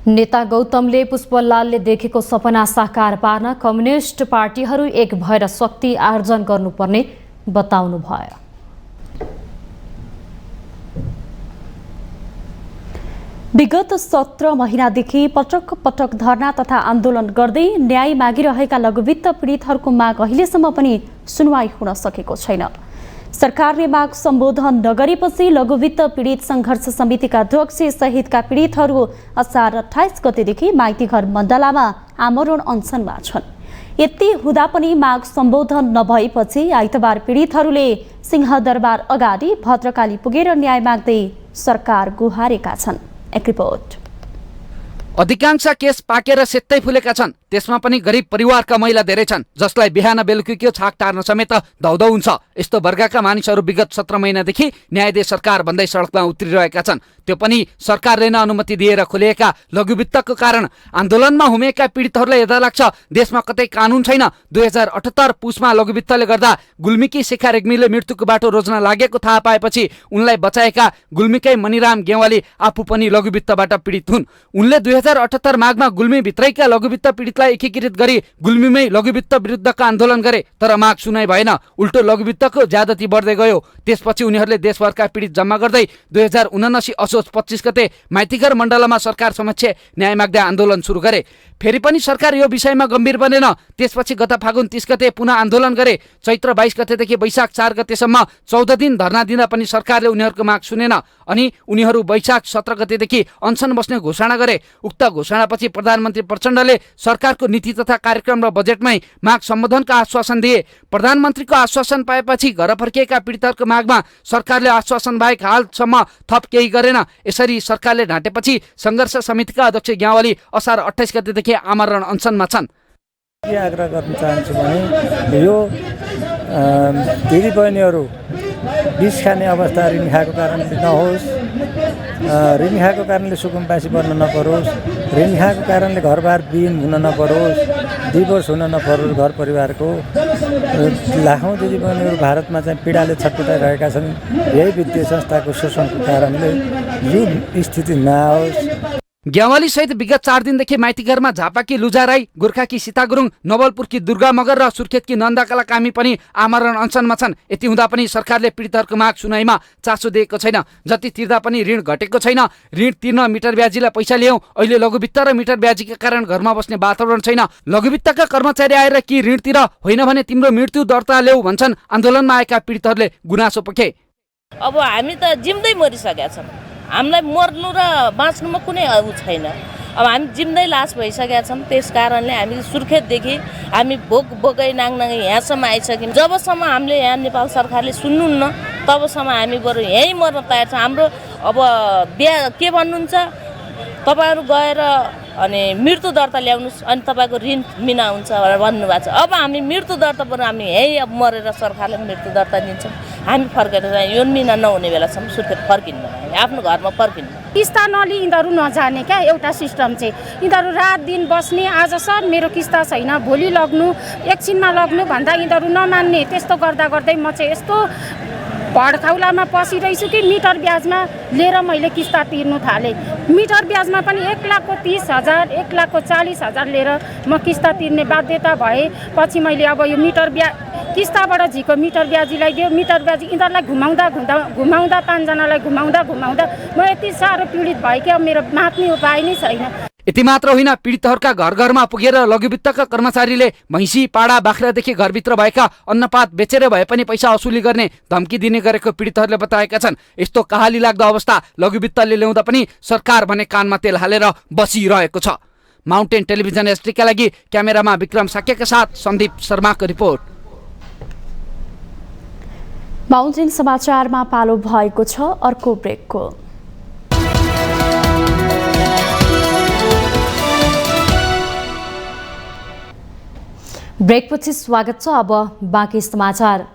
नेता गौतमले पुष्पलालले देखेको सपना साकार पार्न कम्युनिस्ट पार्टीहरू एक भएर शक्ति आर्जन गर्नुपर्ने बताउनु भयो। विगत 17 महिनादेखि पटक पटक धरना तथा आन्दोलन गर्दै न्याय मागिरहेका लघुवित्त पीडितहरूको माग अहिलेसम्म पनि सुनवाई हुन सकेको छैन। सरकारले माग सम्बोधन नगरेपछि लघुवित्त पीडित सङ्घर्ष समितिका अध्यक्ष सहितका पीडितहरू असार 28 गतेदेखि माइतीघर मण्डलामा आमरण अनसनमा छन्। यति हुँदा पनि माग सम्बोधन नभएपछि आइतबार पीडितहरूले सिंहदरबार अगाडि भद्रकाली पुगेर न्याय माग्दै सरकार गुहारेका छन्। एक रिपोर्ट। अधिकांश केस पाकेर सेत्तै फुलेका छन्। त्यसमा पनि गरिब परिवारका महिला धेरै छन्, जसलाई बिहान बेलुकीको छाक टार्न समेत धौधौ हुन्छ। यस्तो वर्गका मानिसहरू विगत 17 महिनादेखि न्याय दे सरकार भन्दै सडकमा उत्रिरहेका छन्। त्यो पनि सरकारले नै अनुमति दिएर खोलिएका लघुवित्तको कारण। आन्दोलनमा हुमेका पीडितहरूलाई हेर्दा लाग्छ देशमा कतै कानुन छैन। 2078 पुसमा लघुवित्तले गर्दा गुल्मीकी शिखा रेग्मीले मृत्युको बाटो रोज्न लागेको थाहा पाएपछि उनलाई बचाएका गुल्मीकै मणिराम गेवाली आफू पनि लघुवित्तबाट पीडित हुन्। उनले 2078 माघमा गुल्मी भित्रैका लघुवित्त पीडितलाई एकीकृत गरी गुल्मीमै लघुवित्त विरुद्धका आन्दोलन गरे, तर माग सुनाइ भएन। उल्टो लघुवित्तको ज्यादती बढ्दै गयो। त्यसपछि उनीहरूले देशभरका पीडित जम्मा गर्दै 2079 असोज 25 गते माइतीघर मण्डलमा सरकार समक्ष न्याय माग्दै आन्दोलन सुरु गरे। फेरि पनि सरकार यो विषयमा गम्भीर बनेन। त्यसपछि गत फागुन 30 गते पुनः आन्दोलन गरे। चैत्र 22 गतेदेखि वैशाख 4 गतेसम्म 14 दिन धरना दिँदा पनि सरकारले उनीहरूको माग सुनेन। अनि उनीहरू वैशाख 17 गतेदेखि अनसन बस्ने घोषणा गरे। उक्त घोषणापछि प्रधानमन्त्री प्रचण्डले सरकारको नीति तथा कार्यक्रम र बजेटमै माग सम्बोधनका आश्वासन दिए। प्रधानमन्त्रीको आश्वासन पाएपछि घर फर्किएका पीडितहरूको मागमा सरकारले आश्वासन बाहेक हालसम्म थप केही गरेन। यसरी सरकारले ढाँटेपछि सङ्घर्ष समितिका अध्यक्ष ग्यावाली असार 28 गतेदेखि आमरण अनसनमा छन्। के आग्रह गर्न चाहन्छु भने यो दिदी बहिनीहरू विष खाने अवस्था ऋण खाएको कारणले नहोस्, ऋण खाएको कारणले सुकुम्बासी बन्न नपरोस्, ऋण खाएको कारणले घरबार विहीन हुन नपरोस्, डिभोर्स हुन नपरोस्, घर परिवारको लाखौँ दिदीबहिनीहरू भारतमा चाहिँ पीडाले छटपटाइरहेका छन्। यही वित्तीय संस्थाको शोषणको कारणले यो स्थिति नआओस्। ग्यावाली सहित विगत 4 दिनदेखि माइतीघरमा झापाकी लुजा राई, गोर्खाकी सीता गुरुङ, नवलपुरकी दुर्गा मगर र सुर्खेतकी नन्दकला कामी पनि आमरण अनसनमा छन्। यति हुँदा पनि सरकारले पीडितहरूको माग सुनाइमा चासो दिएको छैन। जति तिर्दा पनि ऋण घटेको छैन। ऋण तिर्न मिटर ब्याजीलाई पैसा ल्याऊ, अहिले लघुवित्त र मिटर ब्याजीका कारण घरमा बस्ने वातावरण छैन। लघुवित्तका कर्मचारी आएर कि ऋण तिर, होइन भने तिम्रो मृत्यु दर्ता ल्याऊ भन्छन् आन्दोलनमा आएका पीडितहरूले गुनासो पोखे। अब हामी त जिम्दै मरिसकेका छौँ, हामीलाई मर्नु र बाँच्नुमा कुनै छैन। अब हामी जिम्दै लास भइसकेका छौँ। त्यस कारणले हामी सुर्खेतदेखि हामी बोकै नाङनाङै यहाँसम्म आइसक्यौँ। जबसम्म हामीले यहाँ नेपाल सरकारले सुन्नुहुन्न तबसम्म हामी बरु यहीँ मर्न तयार छौँ। हाम्रो अब के भन्नुहुन्छ, तपाईँहरू गएर अनि मृत्यु दर्ता ल्याउनुहोस् अनि तपाईँको ऋण मिना हुन्छ भनेर भन्नुभएको छ। अब हामी मृत्यु दर्ता बरु हामी यहीँ अब मरेर सरकारले मृत्यु दर्ता दिन्छौँ। हामी फर्केर यो मिना नहुने बेलासम्म सुर्खेत फर्किनु, आफ्नो घरमा फर्किनु। किस्ता नलि यिनीहरू नजाने क्या एउटा सिस्टम चाहिँ। यिनीहरू रात दिन बस्ने, आज सर मेरो किस्ता छैन भोलि लग्नु, एकछिनमा लग्नु भन्दा यिनीहरू नमान्ने। त्यस्तो गर्दा गर्दै म चाहिँ यस्तो भडखाउलामा पसिरहेछु कि मिटर ब्याजमा लिएर मैले किस्ता तिर्नु थालेँ। मिटर ब्याजमा पनि 1,30,000 1,40,000 लिएर म किस्ता तिर्ने बाध्यता भए। पछि मैले अब यो किस्ताबाट झिको मिटर ब्याजीलाई दियो। मिटर ब्याजी यिनीहरूलाई घुमाउँदा 5 जनालाई घुमाउँदा म यति साह्रो पीडित भएँ कि अब मेरो बाँच्ने उपाय नै छैन। यति मात्र होइन, पीडितहरूका घर घरमा पुगेर लघुवित्तका कर्मचारीले भैँसी पाडा बाख्रादेखि घरभित्र भएका अन्नपात बेचेर भए पनि पैसा असुली गर्ने धम्की दिने गरेको पीडितहरूले बताएका छन्। यस्तो कहाली लाग्दो अवस्था लघुवित्तले ल्याउँदा पनि सरकार भने कानमा तेल हालेर बसिरहेको छ। माउन्टेन टेलिभिजन एसटीका लागि क्यामेरामा विक्रम साक्यका साथ सन्दीप शर्माको रिपोर्ट। माउन्टेन समाचारमा पालो भएको छ अर्को ब्रेकको। ब्रेकपछि स्वागत छ। अब बाँकी समाचार।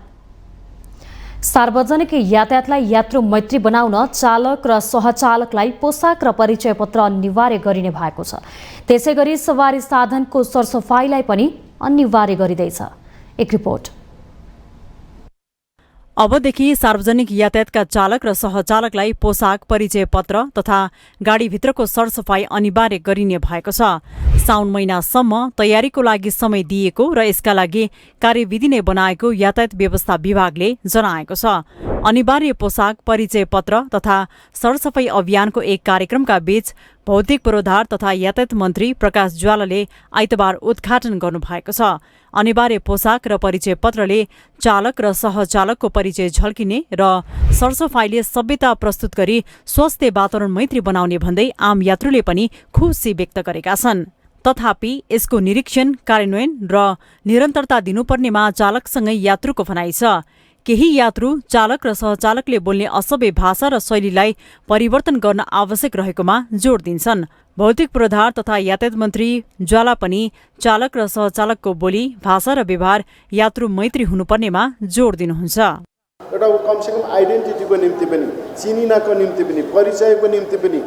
सार्वजनिक यातायातलाई यात्रु मैत्री बनाउन चालक र सहचालकलाई पोसाक र परिचय पत्र अनिवार्य गरिने भएको छ। त्यसैगरी सवारी साधनको सरसफाईलाई पनि अनिवार्य गरिँदैछ। एक रिपोर्ट। अबदेखि सार्वजनिक यातायातका चालक र सहचालकलाई पोसाक, परिचय पत्र तथा गाडीभित्रको सरसफाई अनिवार्य गरिने भएको छ। साउन महिनासम्म तयारीको लागि समय दिएको र यसका लागि कार्यविधि नै बनाएको यातायात व्यवस्था विभागले जनाएको छ। अनिवार्य पोसाक, परिचय पत्र तथा सरसफाई अभियानको एक कार्यक्रमका बीच भौतिक पूर्वाधार तथा यातायात मन्त्री प्रकाश ज्वालाले आइतबार उद्घाटन गर्नुभएको छ। अनिवार्य पोसाक र परिचय पत्रले चालक र सहचालकको परिचय झल्किने र सरसफाईले सभ्यता प्रस्तुत गरी स्वास्थ्य वातावरण मैत्री बनाउने भन्दै आम यात्रुले पनि खुसी व्यक्त गरेका छन्। तथापि यसको निरीक्षण, कार्यान्वयन र निरन्तरता दिनुपर्नेमा चालकसँगै यात्रुको भनाइ छ। केही यात्रु चालक र सहचालकले बोल्ने असभ्य भाषा र शैलीलाई परिवर्तन गर्न आवश्यक रहेकोमा जोड दिन्छन्। भौतिक पूर्वाधार तथा यातायात मन्त्री ज्वाला पनि चालक र सहचालकको बोली, भाषा र व्यवहार यात्रु मैत्री हुनुपर्नेमा जोड दिनुहुन्छ। एउटा कमसेकम आइडेन्टिटीको निम्ति पनि, चिनिनको निम्ति पनि, परिचयको निम्ति पनि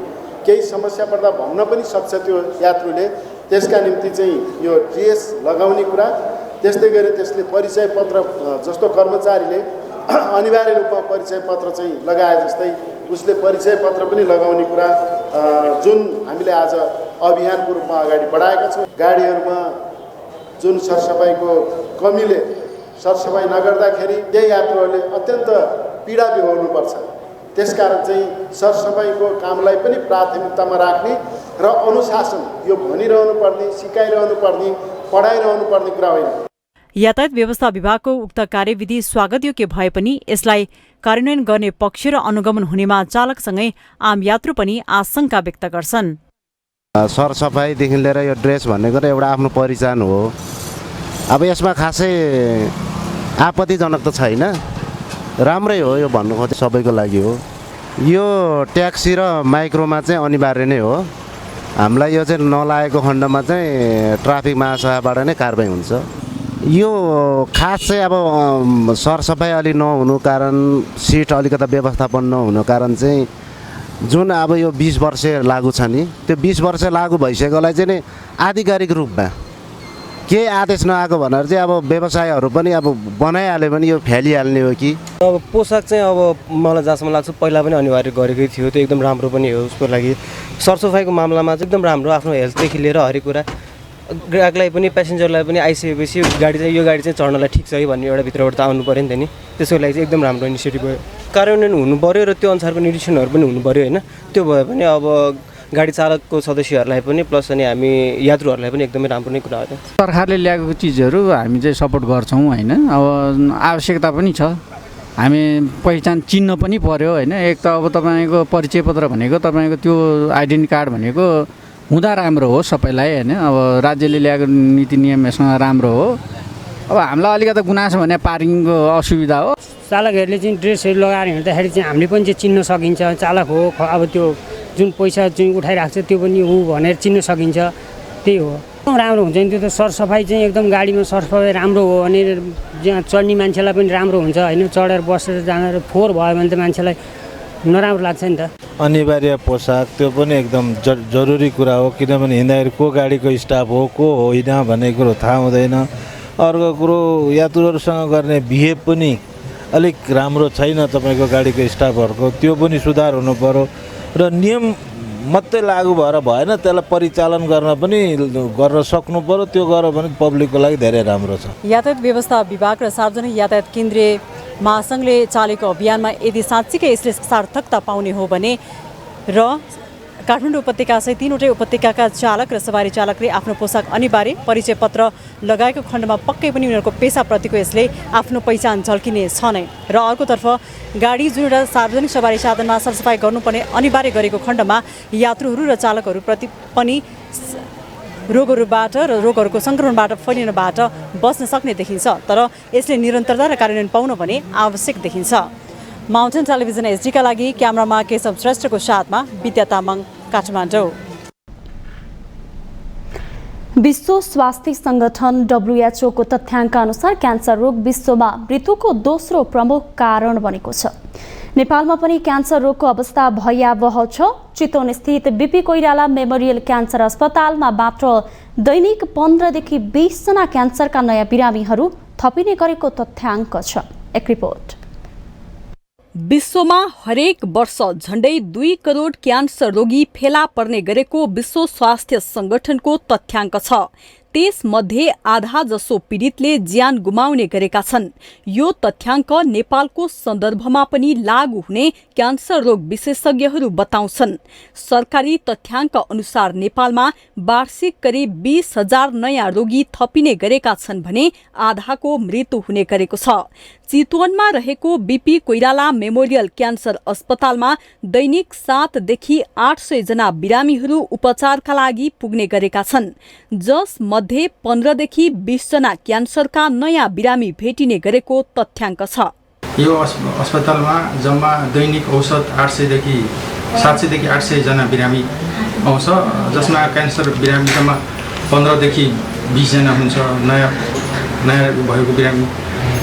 केही समस्या पर्दा भन्न पनि सक्छ त्यो यात्रुले। त्यसका निम्ति चाहिँ यो ड्रेस लगाउने कुरा, त्यस्तै गरी त्यसले परिचय पत्र जस्तो कर्मचारीले अनिवार्य रूपमा परिचय पत्र चाहिँ लगाए जस्तै उसले परिचय पत्र पनि लगाउने कुरा जुन हामीले आज अभियानको रूपमा अगाडि बढाएका छौँ। गाडीहरूमा जुन सरसफाइको कमीले सरसफाइ नगर्दाखेरि त्यही यात्रुहरूले अत्यन्त पीडा बिहोर्नुपर्छ। त्यसकारण चाहिँ सरसफाइको कामलाई पनि प्राथमिकतामा राख्ने र अनुशासन यो भनिरहनु पर्ने, सिकाइरहनु पर्ने, पढाइरहनु पर्ने कुरा होइन। यातायात व्यवस्था विभागको उक्त कार्यविधि स्वागतयोग्य भए पनि यसलाई कार्यान्वयन गर्ने पक्ष र अनुगमन हुनेमा चालकसँगै आम यात्रु पनि आशंका व्यक्त गर्छन्। सरसफाइदेखि लिएर यो ड्रेस भनेको त एउटा आफ्नो पहिचान हो। अब यसमा खासै आपत्तिजनक त छैन, राम्रै हो यो भन्नु खोजे, सबैको लागि हो। यो ट्याक्सी र माइक्रोमा चाहिँ अनिवार्य नै हो। हामीलाई यो चाहिँ नलागेको खण्डमा चाहिँ ट्राफिक महाशाखाबाट नै कारबाही हुन्छ। यो खास चाहिँ अब सरसफाइ अलि नहुनु कारण सिट अलिकता व्यवस्थापन नहुनु कारण चाहिँ जुन अब यो 20 वर्ष लागू छ नि त्यो 20 वर्ष लागू भइसकेकोलाई चाहिँ नि आधिकारिक रूपमा केही आदेश नआएको भनेर चाहिँ अब व्यवसायहरू पनि अब बनाइहाल्यो भने यो फ्यालिहाल्ने हो कि अब पोसाक चाहिँ अब मलाई जहाँसम्म लाग्छ पहिला पनि अनिवार्य गरेकै थियो त्यो एकदम राम्रो पनि हो उसको लागि सरसफाइको मामलामा चाहिँ एकदम राम्रो आफ्नो हेल्थदेखि लिएर हरेक कुरा ग्राहकलाई पनि प्यासेन्जरलाई पनि आइसकेपछि गाडी चाहिँ यो गाडी चाहिँ चढ्नलाई ठिक छ है भन्ने एउटा भित्रबाट त आउनु पऱ्यो नि त नि त्यसको लागि चाहिँ एकदम राम्रो इनिसिएटिभ भयो कार्यान्वयन हुनु पऱ्यो र त्यो अनुसारको निरीक्षणहरू पनि हुनु पऱ्यो होइन त्यो भयो भने अब गाडी चालकको सदस्यहरूलाई पनि प्लस अनि हामी यात्रुहरूलाई पनि एकदमै राम्रो नै कुरा हो। सरकारले ल्याएको चिजहरू हामी चाहिँ सपोर्ट गर्छौँ होइन अब आवश्यकता पनि छ हामी पहिचान चिन्न पनि पर्यो होइन एक त अब तपाईँको परिचय पत्र भनेको तपाईँको त्यो आइडेन्टिटी कार्ड भनेको हुँदा राम्रो हो सबैलाई होइन अब राज्यले ल्याएको नीति नियमसँग राम्रो हो। अब हामीलाई अलिकति गुनासो भने पार्किङको असुविधा हो चालकहरूले चाहिँ ड्रेसहरू लगाएर हिँड्दाखेरि चाहिँ हामीले पनि चाहिँ चिन्न सकिन्छ चालक हो अब त्यो जुन पैसा जुन उठाइरहेको छ त्यो पनि ऊ भनेर चिन्न सकिन्छ त्यही हो एकदम राम्रो हुन्छ नि त्यो त सरसफाइ चाहिँ एकदम गाडीमा सरसफाइ राम्रो हो अनि जहाँ चढ्ने मान्छेलाई पनि राम्रो हुन्छ होइन चढेर बसेर जाँदा फोहोर भयो भने त मान्छेलाई नराम्रो लाग्छ नि त। अनिवार्य पोसाक त्यो पनि एकदम जरुरी कुरा हो किनभने हिँड्दाखेरि को गाडीको स्टाफ हो को होइन भन्ने कुरो थाहा हुँदैन। अर्को कुरो यात्रुहरूसँग गर्ने बिहेभ पनि अलिक राम्रो छैन तपाईँको गाडीको स्टाफहरूको त्यो पनि सुधार हुनु पर्यो र नियम मात्रै लागू भएर भएन त्यसलाई परिचालन गर्न सक्नु पर्यो त्यो गर्यो भने पब्लिकको लागि धेरै राम्रो छ। यातायात व्यवस्था विभाग र सार्वजनिक यातायात केन्द्रीय महासङ्घले चालेको अभियानमा यदि साँच्चीकै यसले सार्थकता पाउने हो भने र काठमाडौँ उपत्यका सहित 3वटै उपत्यकाका चालक र सवारी चालकले आफ्नो पोसाक अनिवार्य परिचय पत्र लगाएको खण्डमा पक्कै पनि उनीहरूको पेसाप्रतिको यसले आफ्नो पहिचान झल्किने छ नै र अर्कोतर्फ गाडी जुन एउटा सार्वजनिक सवारी साधनमा सरसफाइ गर्नुपर्ने अनिवार्य गरेको खण्डमा यात्रुहरू र चालकहरूप्रति पनि रोगहरूबाट र रोगहरूको सङ्क्रमणबाट फैलिनबाट बच्न सक्ने देखिन्छ तर यसले निरन्तरता र कार्यान्वयन पाउन भने आवश्यक देखिन्छ। माउन्टेन टेलिभिजन एसडीका लागि क्यामेरामा केशव श्रेष्ठको साथमा विद्या तामाङ काठमाडौँ। विश्व स्वास्थ्य संगठन WHO को तथ्याङ्क अनुसार क्यान्सर रोग विश्वमा मृत्युको दोस्रो प्रमुख कारण बनेको छ। नेपालमा पनि क्यान्सर रोगको अवस्था भयावह छ। चितवन स्थित बीपी कोइराला मेमोरियल क्यान्सर अस्पतालमा मात्र दैनिक 15 देखि 20 जना क्यान्सरका नयाँ बिरामीहरू थपिने गरेको तथ्याङ्क छ। एक रिपोर्ट। विश्वमा हरेक वर्ष झण्डै 2 करोड क्यान्सर रोगी फेला पर्ने गरेको विश्व स्वास्थ्य संगठनको तथ्याङ्क छ। त्यसमध्ये आधा जसो पीडितले ज्यान गुमाउने गरेका छन्। यो तथ्याङ्क नेपालको सन्दर्भमा पनि लागू हुने क्यान्सर रोग विशेषज्ञहरू बताउँछन्। सरकारी तथ्याङ्क अनुसार नेपालमा वार्षिक करिब 20,000 नयाँ रोगी थपिने गरेका छन् भने आधाको मृत्यु हुने गरेको छ। चितवनमा रहेको बीपी कोइराला मेमोरियल क्यान्सर अस्पतालमा दैनिक 7 देखि 800 जना बिरामीहरू उपचारका लागि पुग्ने गरेका छन्, जस मध्ये 15 देखि 20 जना क्यान्सरका नयाँ बिरामी भेटिने गरेको तथ्याङ्क छ। यो अस्पतालमा जम्मा दैनिक औसत 700 देखि 800 जना बिरामी आउँछ, जसमा क्यान्सर बिरामी जम्मा 15 देखि 20 जना हुन्छ नयाँ भएको बिरामी।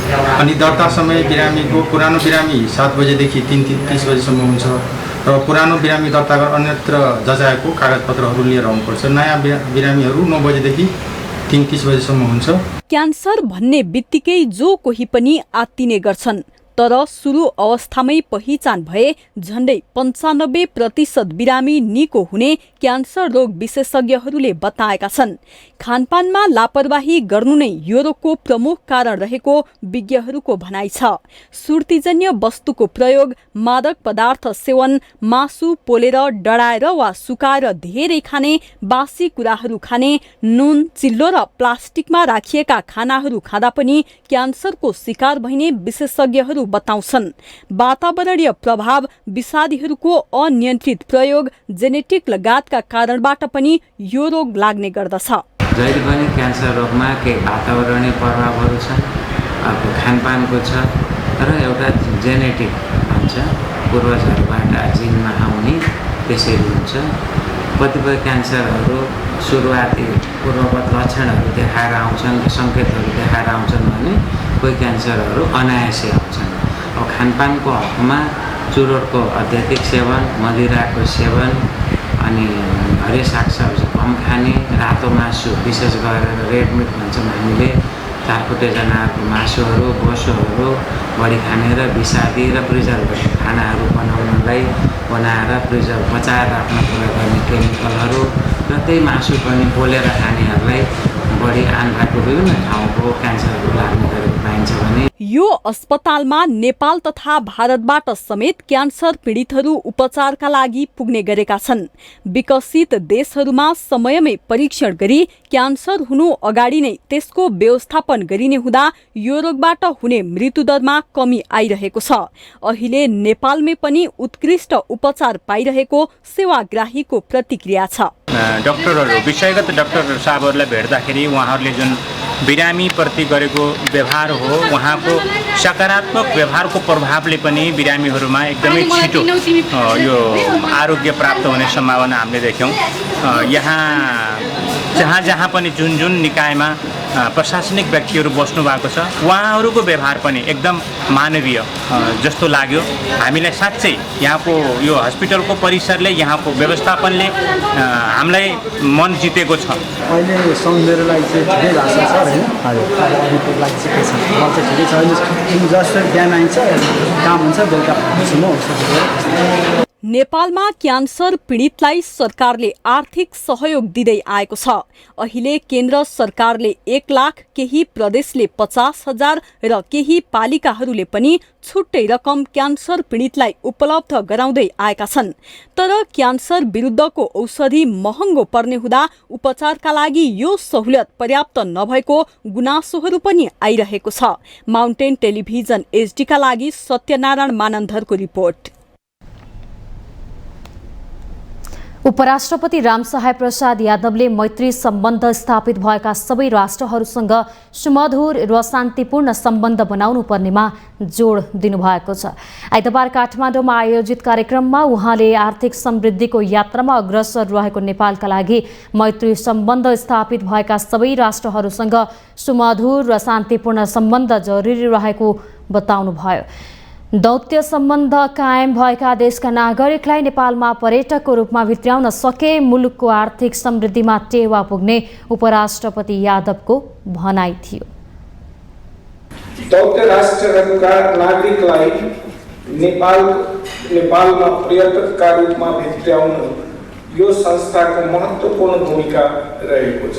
अनि दर्ता समय बिरामीको पुरानो बिरामी 7 बजेदेखि 3:30 बजेसम्म हुन्छ र पुरानो बिरामी दर्ता गरेर अन्यत्र जजाएको कागजपत्रहरू लिएर आउनुपर्छ। नयाँ बिरामीहरू 9 बजेदेखि 3:30 बजेसम्म हुन्छ। क्यान्सर भन्ने बित्तिकै जो कोही पनि आत्तिने गर्छन्, तर सुरु अवस्थामै पहिचान भए झण्डै 95% बिरामी निको हुने क्यान्सर रोग विशेषज्ञहरूले बताएका छन्। खानपानमा लापरवाही गर्नु नै यो रोगको प्रमुख कारण रहेको विज्ञहरूको भनाइ छ। सुर्तीजन्य वस्तुको प्रयोग, मादक पदार्थ सेवन, मासु पोलेर डढाएर वा सुकाएर धेरै खाने, बासी कुराहरू खाने, नुन चिल्लो र प्लास्टिकमा राखिएका खानाहरू खाँदा पनि क्यान्सरको शिकार भइने विशेषज्ञहरू बताउँछन्। वातावरणीय प्रभाव, विषादीहरूको अनियन्त्रित प्रयोग, जेनेटिक लगायतका कारणबाट पनि यो रोग लाग्ने गर्दछ। जहिले पनि क्यान्सर रोगमा केही वातावरणीय प्रभावहरू छन्, अर्को खानपानको छ र एउटा जेनेटिक भन्छ पूर्वजहरूबाट जिनमा आउने त्यसरी हुन्छ। कतिपय क्यान्सरहरू सुरुवाती पूर्ववत लक्षणहरू देखाएर आउँछन्, सङ्केतहरू देखाएर आउँछन् भने कोही क्यान्सरहरू अनायासै आउँछन्। अब खानपानको हकमा चुरोटको अत्याधिक सेवन, मदिराको सेवन, अनि हरियो सागसब्जी कम खाने, रातो मासु विशेष गरेर रेड मिट भन्छौँ हामीले, चारखुट्टे जनावरको मासुहरू, बोसोहरू बढी खाने र विषादी र प्रिजर्भेटिभ खानाहरू बनाएर प्रिजर्भ बचाएर राख्नको लागि गर्ने केमिकलहरू र त्यही मासु पनि पोलेर खानेहरूलाई बढी आन्द्राको विभिन्न ठाउँको क्यान्सरहरू लाग्ने गरेको पाइन्छ भने यो अस्पतालमा नेपाल तथा भारतबाट समेत क्यान्सर पीडितहरू उपचारका लागि पुग्ने गरेका छन्। विकसित देशहरूमा समयमै परीक्षण गरी क्यान्सर हुनु अगाडि नै त्यसको व्यवस्थापन गरिने हुँदा यो रोगबाट हुने मृत्युदरमा कमी आइरहेको छ। अहिले नेपालमै पनि उत्कृष्ट उपचार पाइरहेको सेवाग्राहीको प्रतिक्रिया छ। डाक्टरहरू विषयगत डाक्टर साहबहरूलाई भेट्दाखेरि उहाँहरूले जुन बिरामीप्रति गरेको व्यवहार हो, उहाँको सकारात्मक व्यवहारको प्रभावले पनि बिरामीहरूमा एकदमै छिटो यो आरोग्य प्राप्त हुने सम्भावना हामीले देख्यौँ। यहाँ जहाँ जहाँ पनि जुन जुन निकायमा प्रशासनिक व्यक्तिहरू बस्नु भएको छ उहाँहरूको व्यवहार पनि एकदम मानवीय जस्तो लाग्यो। हामीलाई साँच्चै यहाँको यो हस्पिटलको परिसरले, यहाँको व्यवस्थापनले हामीलाई मन जितेको छ। अहिले मेरो लागि चाहिँ ठिकै भएको छ होइन, अरूको लागि चाहिँ के छ, मलाई चाहिँ ठिकै छ। अहिले जस्ट बिहान आइन्छ, काम हुन्छ, बेलुका म नेपालमा क्यान्सर पीडितलाई सरकारले आर्थिक सहयोग दिँदै आएको छ। अहिले केन्द्र सरकारले 1 लाख, केही प्रदेशले 50,000 र केही पालिकाहरूले पनि छुट्टै रकम क्यान्सर पीडितलाई उपलब्ध गराउँदै आएका छन्। तर क्यान्सर विरुद्धको औषधि महँगो पर्ने हुँदा उपचारका लागि यो सहुलियत पर्याप्त नभएको गुनासोहरू पनि आइरहेको छ। माउन्टेन टेलिभिजन एचडीका लागि सत्यनारायण मानन्धरको रिपोर्ट। उपराष्ट्रपति रामसहाय प्रसाद यादवले मैत्री सम्बन्ध स्थापित भएका सबै राष्ट्रहरूसँग सुमधुर र शान्तिपूर्ण सम्बन्ध बनाउनु पर्नेमा जोड दिनुभएको छ। आइतबार काठमाडौँमा आयोजित कार्यक्रममा उहाँले आर्थिक समृद्धिको यात्रामा अग्रसर रहेको नेपालका लागि मैत्री सम्बन्ध स्थापित भएका सबै राष्ट्रहरूसँग सुमधुर र शान्तिपूर्ण सम्बन्ध जरुरी रहेको बताउनुभयो। दौत्य सम्बन्ध कायम भएका देशका नागरिकलाई नेपालमा पर्यटकको रूपमा भित्र्याउन सके मुलुकको आर्थिक समृद्धिमा टेवा पुग्ने उपराष्ट्रपति यादवको भनाइ थियो। दौत्य राष्ट्रहरूका नागरिकलाई नेपालमा पर्यटकका रूपमा भित्र्याउन यो संस्थाको महत्त्वपूर्ण भूमिका रहेको छ।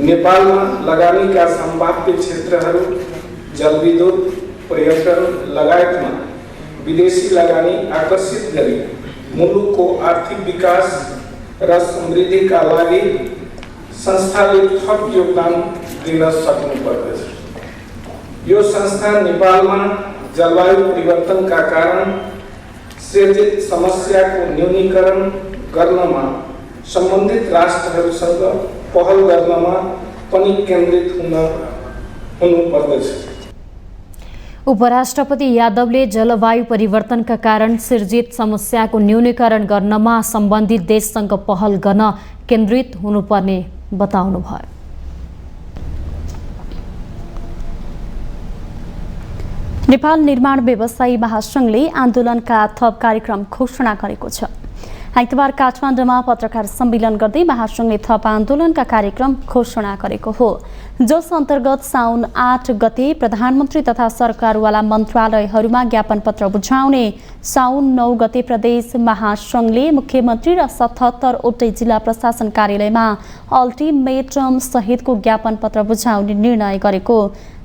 नेपालमा लगानीका सम्भाव्य क्षेत्रहरू जलविद्युत, पर्यटन लगायतमा विदेशी लगानी आकर्षित गरी मुलुकको आर्थिक विकास र समृद्धिका लागि संस्थाले थप योगदान दिन सक्नुपर्दछ। यो संस्था नेपालमा जलवायु परिवर्तनका कारण सृजित समस्याको न्यूनीकरण गर्नमा सम्बन्धित राष्ट्रहरूसँग पहल गर्नमा पनि केन्द्रित हुनुपर्दछ। उपराष्ट्रपति यादवले जलवायु परिवर्तनका कारण सृजित समस्याको न्यूनीकरण गर्नमा सम्बन्धित देशसँग पहल गर्न केन्द्रित हुनुपर्ने बताउनुभयो। नेपाल निर्माण व्यवसायी महासंघले आन्दोलनका थप कार्यक्रम घोषणा गरेको छ। आइतबार काठमाडौँमा पत्रकार सम्मेलन गर्दै महासंघले थप आन्दोलनका कार्यक्रम घोषणा गरेको हो, जस अन्तर्गत साउन 8 गते प्रधानमन्त्री तथा सरकारवाला मन्त्रालयहरूमा ज्ञापन पत्र बुझाउने, साउन 9 गते प्रदेश महासंघले मुख्यमन्त्री र 77 वटै जिल्ला प्रशासन कार्यालयमा अल्टिमेटम सहितको ज्ञापन पत्र बुझाउने निर्णय गरेको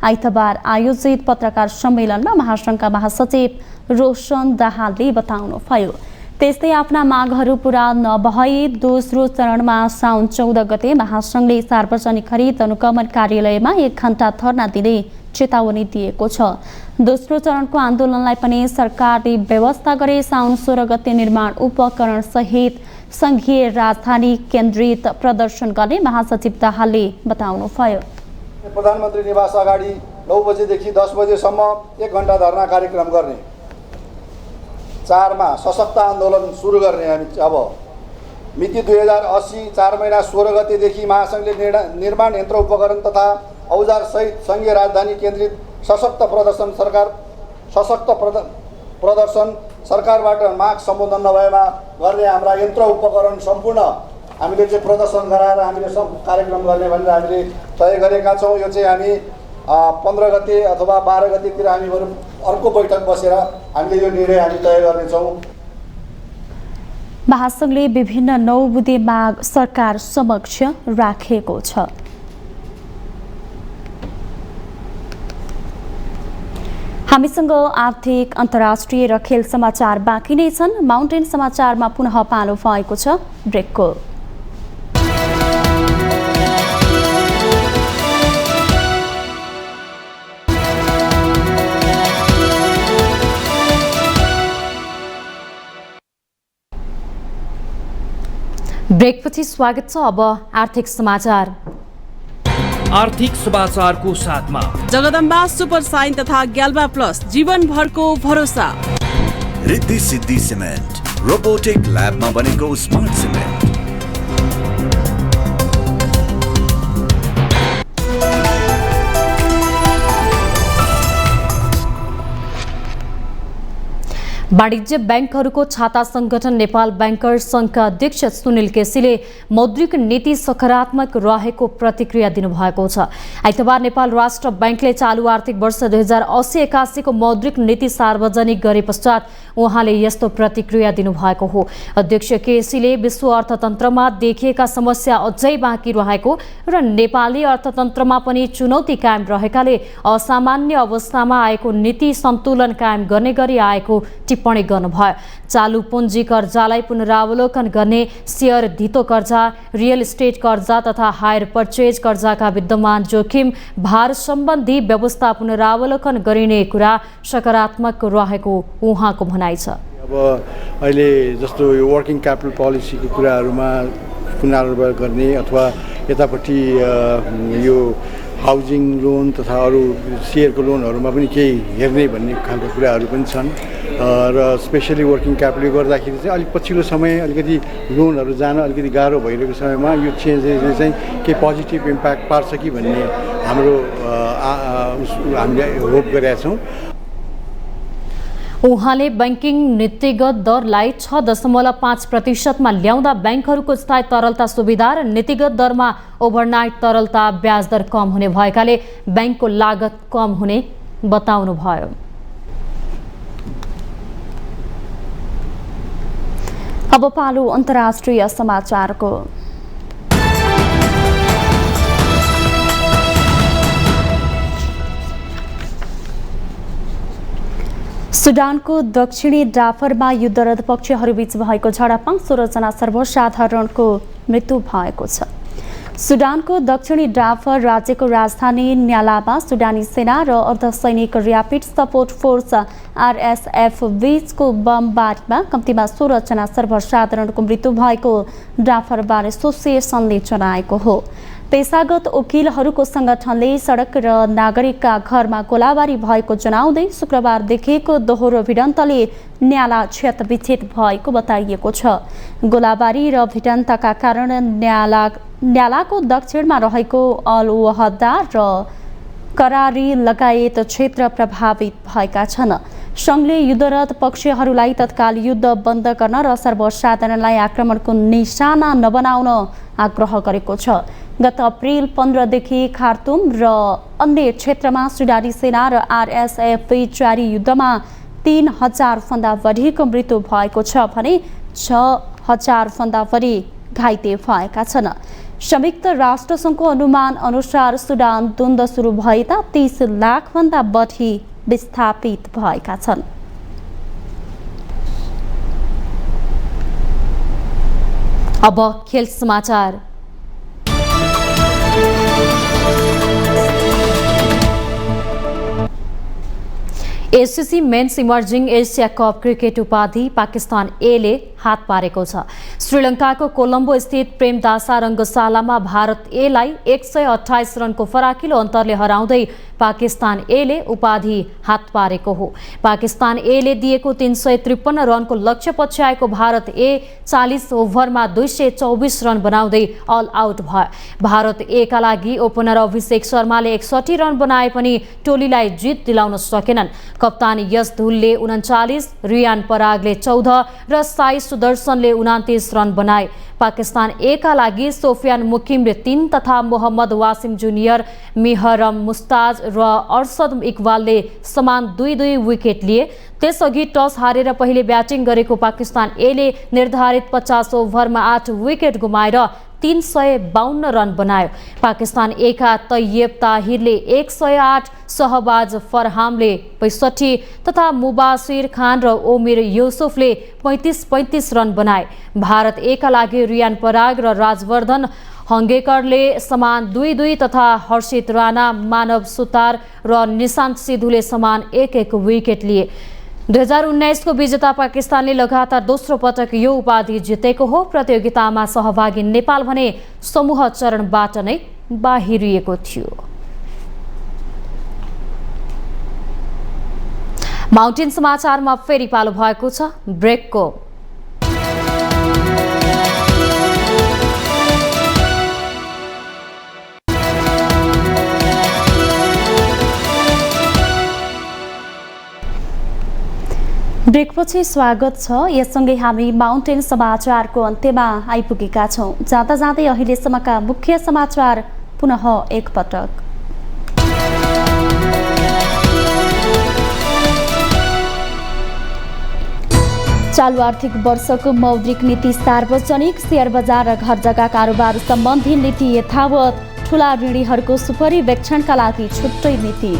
आइतबार आयोजित पत्रकार सम्मेलनमा महासंघका महासचिव रोशन दाहालले बताउनुभयो। त्यस्तै आफ्ना मागहरू पूरा नभए दोस्रो चरणमा साउन 14 गते महासंघले सार्वजनिक खरिद अनुगमन कार्यालयमा 1 घण्टा धरना दिने चेतावनी दिएको छ। दोस्रो चरणको आन्दोलनलाई पनि सरकारले व्यवस्था गरे साउन 16 गते निर्माण उपकरण सहित संघीय राजधानी केन्द्रित प्रदर्शन गर्ने महासचिव दाहालले बताउनुभयो। प्रधानमन्त्री निवास अगाडि 9 बजेदेखि 10 बजेसम्म 1 घण्टा धरना कार्यक्रम गर्ने, 4 मा सशक्त आन्दोलन सुरु गर्ने। हामी अब मिति 2080 4 महिना 16 गतेदेखि महासङ्घले निर्माण यन्त्र उपकरण तथा औजार सहित सङ्घीय राजधानी केन्द्रित सशक्त प्रदर्शन सरकारबाट माग सम्बोधन नभएमा गर्ने हाम्रा यन्त्र उपकरण सम्पूर्ण हामीले चाहिँ प्रदर्शन गराएर हामीले सब कार्यक्रम गर्ने भनेर हामीले तय गरेका छौँ। यो चाहिँ हामी 15 गते अथवा 12 गतेतिर हामीहरू अर्को बैठक बसेर हामीले यो निर्णय हामी तय गर्नेछौँ। महासङ्घले विभिन्न 9 बुँदे माग सरकार समक्ष राखेको छ। हामीसँग आर्थिक अन्तर्राष्ट्रिय र खेल समाचार बाँकी नै छन्। माउन्टेन समाचारमा पुनः पालो भएको छ ब्रेकको। ब्रेकपछि स्वागत छ। अब आर्थिक समाचार। आर्थिक समाचारको साथमा जगदम्बा सुपर साइन तथा ग्याल्बा प्लस जीवनभरको भरोसा। रिद्धि सिद्धि सिमेन्ट रोबोटिक ल्याबमा बनेको स्मार्ट सिमेन्ट। वाणिज्य बैंकहरूको छाता संगठन नेपाल बैंकर्स संघका अध्यक्ष सुनिल केसीले मौद्रिक नीति सकारात्मक रहेको प्रतिक्रिया दिनुभएको छ। आइतबार नेपाल राष्ट्र बैंकले चालू आर्थिक वर्ष 2080-81 को मौद्रिक नीति सार्वजनिक गरे पश्चात उहाँले यस्तो प्रतिक्रिया दिनुभएको हो। अध्यक्ष केसीले विश्व अर्थतन्त्रमा देखिएका समस्या अझै बाँकी रहेको र नेपाली अर्थतन्त्रमा पनि चुनौती कायम रहेकाले असामान्य अवस्थामा आएको नीति सन्तुलन कायम गर्ने गरी आएको टिप्पणी गर्नुभयो। चालू पुँजी कर्जालाई पुनरावलोकन गर्ने, शेयर धितो कर्जा, रियल इस्टेट कर्जा तथा हायर पर्चेज कर्जाका विद्यमान जोखिम भार सम्बन्धी व्यवस्था पुनरावलोकन गरिने कुरा सकारात्मक रहेको उहाँको भनाइ छ। अब अहिले जस्तो यो वर्किङ क्यापिटल पोलिसीको कुराहरूमा पुनरावलोकन गर्ने अथवा यतापट्टि यो हाउसिङ लोन तथा अरू सेयरको लोनहरूमा पनि केही हेर्ने भन्ने खालको कुराहरू पनि छन् र स्पेसली वर्किङ क्यापिटलले गर्दाखेरि चाहिँ अलिक पछिल्लो समय अलिकति लोनहरू जान अलिकति गाह्रो भइरहेको समयमा यो चेन्जेसले चाहिँ केही पोजिटिभ इम्प्याक्ट पार्छ कि भन्ने हाम्रो हामीले होप गरेका छौँ। उहाँले बैंकिङ नीतिगत दरलाई 6.5% ल्याउँदा बैंकहरूको स्थायी तरलता सुविधा र नीतिगत दरमा ओभरनाइट तरलता ब्याज दर कम हुने भएकाले बैंकको लागत कम हुने बताउनुभयो। अब पालो अन्तर्राष्ट्रिय समाचारको। सुडानको दक्षिणी डाफरमा युद्धरत पक्षहरूबीच भएको झडपमा 16 जना सर्वसाधारणको मृत्यु भएको छ। सुडानको दक्षिणी डाफर राज्यको राजधानी न्यालामा सुडानी सेना र अर्धसैनिक र्यापिड सपोर्ट फोर्स RSF बीचको बमबारीमा कम्तीमा 16 जना सर्वसाधारणको मृत्यु भएको डाफरबार एसोसिएसनले जनाएको हो। पेसागत वकिलहरूको संगठनले सडक र नागरिकका घरमा गोलाबारी भएको जनाउँदै शुक्रबार देखिएको दोहोरो भिडन्तले न्याला क्षतविक्षत भएको बताइएको छ। गोलाबारी र भिडन्तका कारण न्यालाको दक्षिणमा रहेको अल वहदा र करारी लगायत क्षेत्र प्रभावित भएका छन्। सङ्घले युद्धरत पक्षहरूलाई तत्काल युद्ध बन्द गर्न र सर्वसाधारणलाई आक्रमणको निशाना नबनाउन आग्रह गरेको छ। गत अप्रिल 15 देखि खार्तुम र अन्य क्षेत्रमा सुडानी सेना र RSF बीच जारी युद्धमा 3000 भन्दा बढीको मृत्यु भएको छ भने 6000 भन्दा बढी घाइते भएका छन्। संयुक्त राष्ट्रसङ्घको अनुमान अनुसार सुडान द्वन्द्व सुरु भएता 30 लाख भन्दा बढी विस्थापित भएका छन्। अब खेल समाचार। ACC men's emerging Asia cup cricket उपाधि पाकिस्तान ले हात पारेको छ। श्रीलङ्काको कोलम्बो स्थित प्रेमदासा रङ्गशालामा भारत लाई 128 रनको फराकिलो अन्तरले हराउँदै पाकिस्तान एले उपाधि हात पारेको हो। पाकिस्तान एले दिएको 353 रनको लक्ष्य पछ्याएको भारत ए 40 ओभरमा 224 रन बनाउँदै अल आउट भयो। भारत ए का लागि ओपनर अभिषेक शर्माले 61 रन बनाए पनि टोलीलाई जित दिलाउन सकेनन्। कप्तान यश धुलले 39, रियान परागले 14 र साई सुदर्शनले 29 रन बनाए। पाकिस्तान ए का लागि सोफियान मुकिमले 3 तथा मोहम्मद वासिम जुनियर, मिहरम मुस्ताज र अर्शद इकबालले समान 2-2 विकेट लिए। त्यसअघि टस हारेर पहिले ब्याटिङ गरेको पाकिस्तान एले निर्धारित 50 ओभरमा 8 विकेट गुमाएर 352 रन बनायो। पाकिस्तान ए का तैयब ताहिरले 108, शहबाज फरहामले 65 तथा मुबासिर खान र ओमिर युसुफले 35 रन बनाए। भारत ए का लागि रियान पराग र राजवर्धन हङ्गेकरले समान 2-2 तथा हर्षित राणा, मानव सुतार र निशान्त सिधुले समान 1-1 विकेट लिए। 2019 को विजेता पाकिस्तानले लगातार दोस्रो पटक यो उपाधि जितेको हो। प्रतियोगितामा सहभागी नेपाल भने समूह चरणबाट नै बाहिरिएको थियो। माउन्टेन समाचारमा फेरि पालो भएको छ ब्रेकको। ब्रेकपछि स्वागत छ। यससँगै हामी माउन्टेन समाचारको अन्त्यमा आइपुगेका छौँ। जाँदा जाँदै अहिलेसम्मका मुख्य समाचार पुनः एकपटक। चालु आर्थिक वर्षको मौद्रिक नीति सार्वजनिक, शेयर बजार र घर जग्गा कारोबार सम्बन्धी नीति यथावत, ठूला ऋणीहरूको सुपरिवेक्षणका लागि छुट्टै नीति।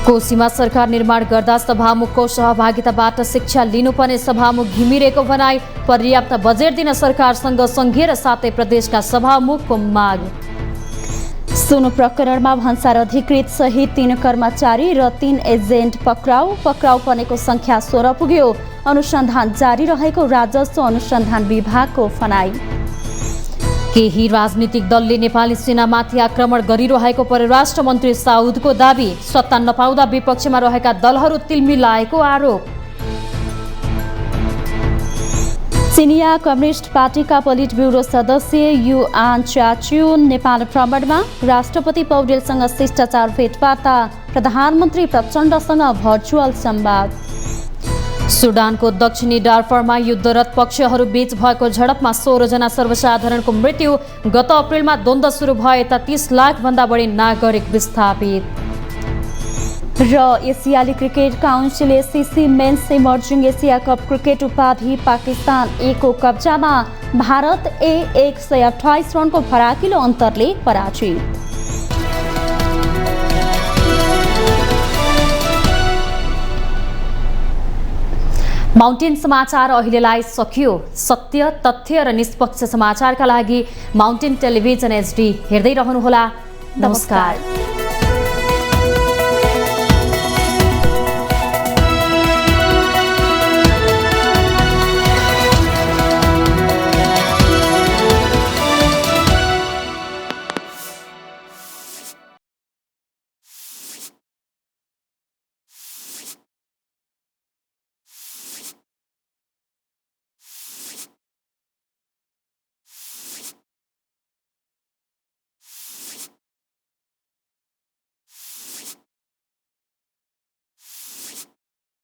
कोशीमा सरकार निर्माण गर्दा सभामुखको सहभागिताबाट शिक्षा लिनुपर्ने सभामुख घिमिरेको भनाई। पर्याप्त बजेट दिन सरकारसँग सङ्घीय र 7 प्रदेशका सभामुखको माग। सुन प्रकरणमा भन्सार अधिकृत सहित 3 कर्मचारी र 3 एजेन्ट पक्राउ पर्नेको संख्या 16 पुग्यो। अनुसन्धान जारी रहेको राजस्व अनुसन्धान विभागको भनाई। केही राजनीतिक दलले नेपाली सेनामाथि आक्रमण गरिरहेको परराष्ट्र मन्त्री साउदको दाबी। सत्ता नपाउँदा विपक्षमा रहेका दलहरू तिलमिलाएको आरोप। चिनिया कम्युनिस्ट पार्टीका पोलिट ब्युरो सदस्य युआन च्याच्युन नेपाल भ्रमणमा। राष्ट्रपति पौडेलसँग शिष्टाचार भेटवार्ता। प्रधानमन्त्री प्रचण्डसँग भर्चुअल संवाद। सुडानको दक्षिणी डार्फरमा युद्धरत पक्षहरू बीच भएको झडपमा 16 जना सर्वसाधारणको मृत्यु। गत अप्रिलमा द्वन्द्व सुरु भए यता 30 लाख भन्दा बढी नागरिक विस्थापित। र एसियाली cricket council ACC men's emerging Asia cup cricket उपाधि पाकिस्तान ए को कब्जामा। भारत ए 128 रनको फराकिलो अन्तरले पराजित। माउन्टेन समाचार अहिलेलाई सकियो। सत्य, तथ्य र निष्पक्ष समाचारका लागि माउन्टेन टेलिभिजन HD हेर्दै रहनुहोला। नमस्कार।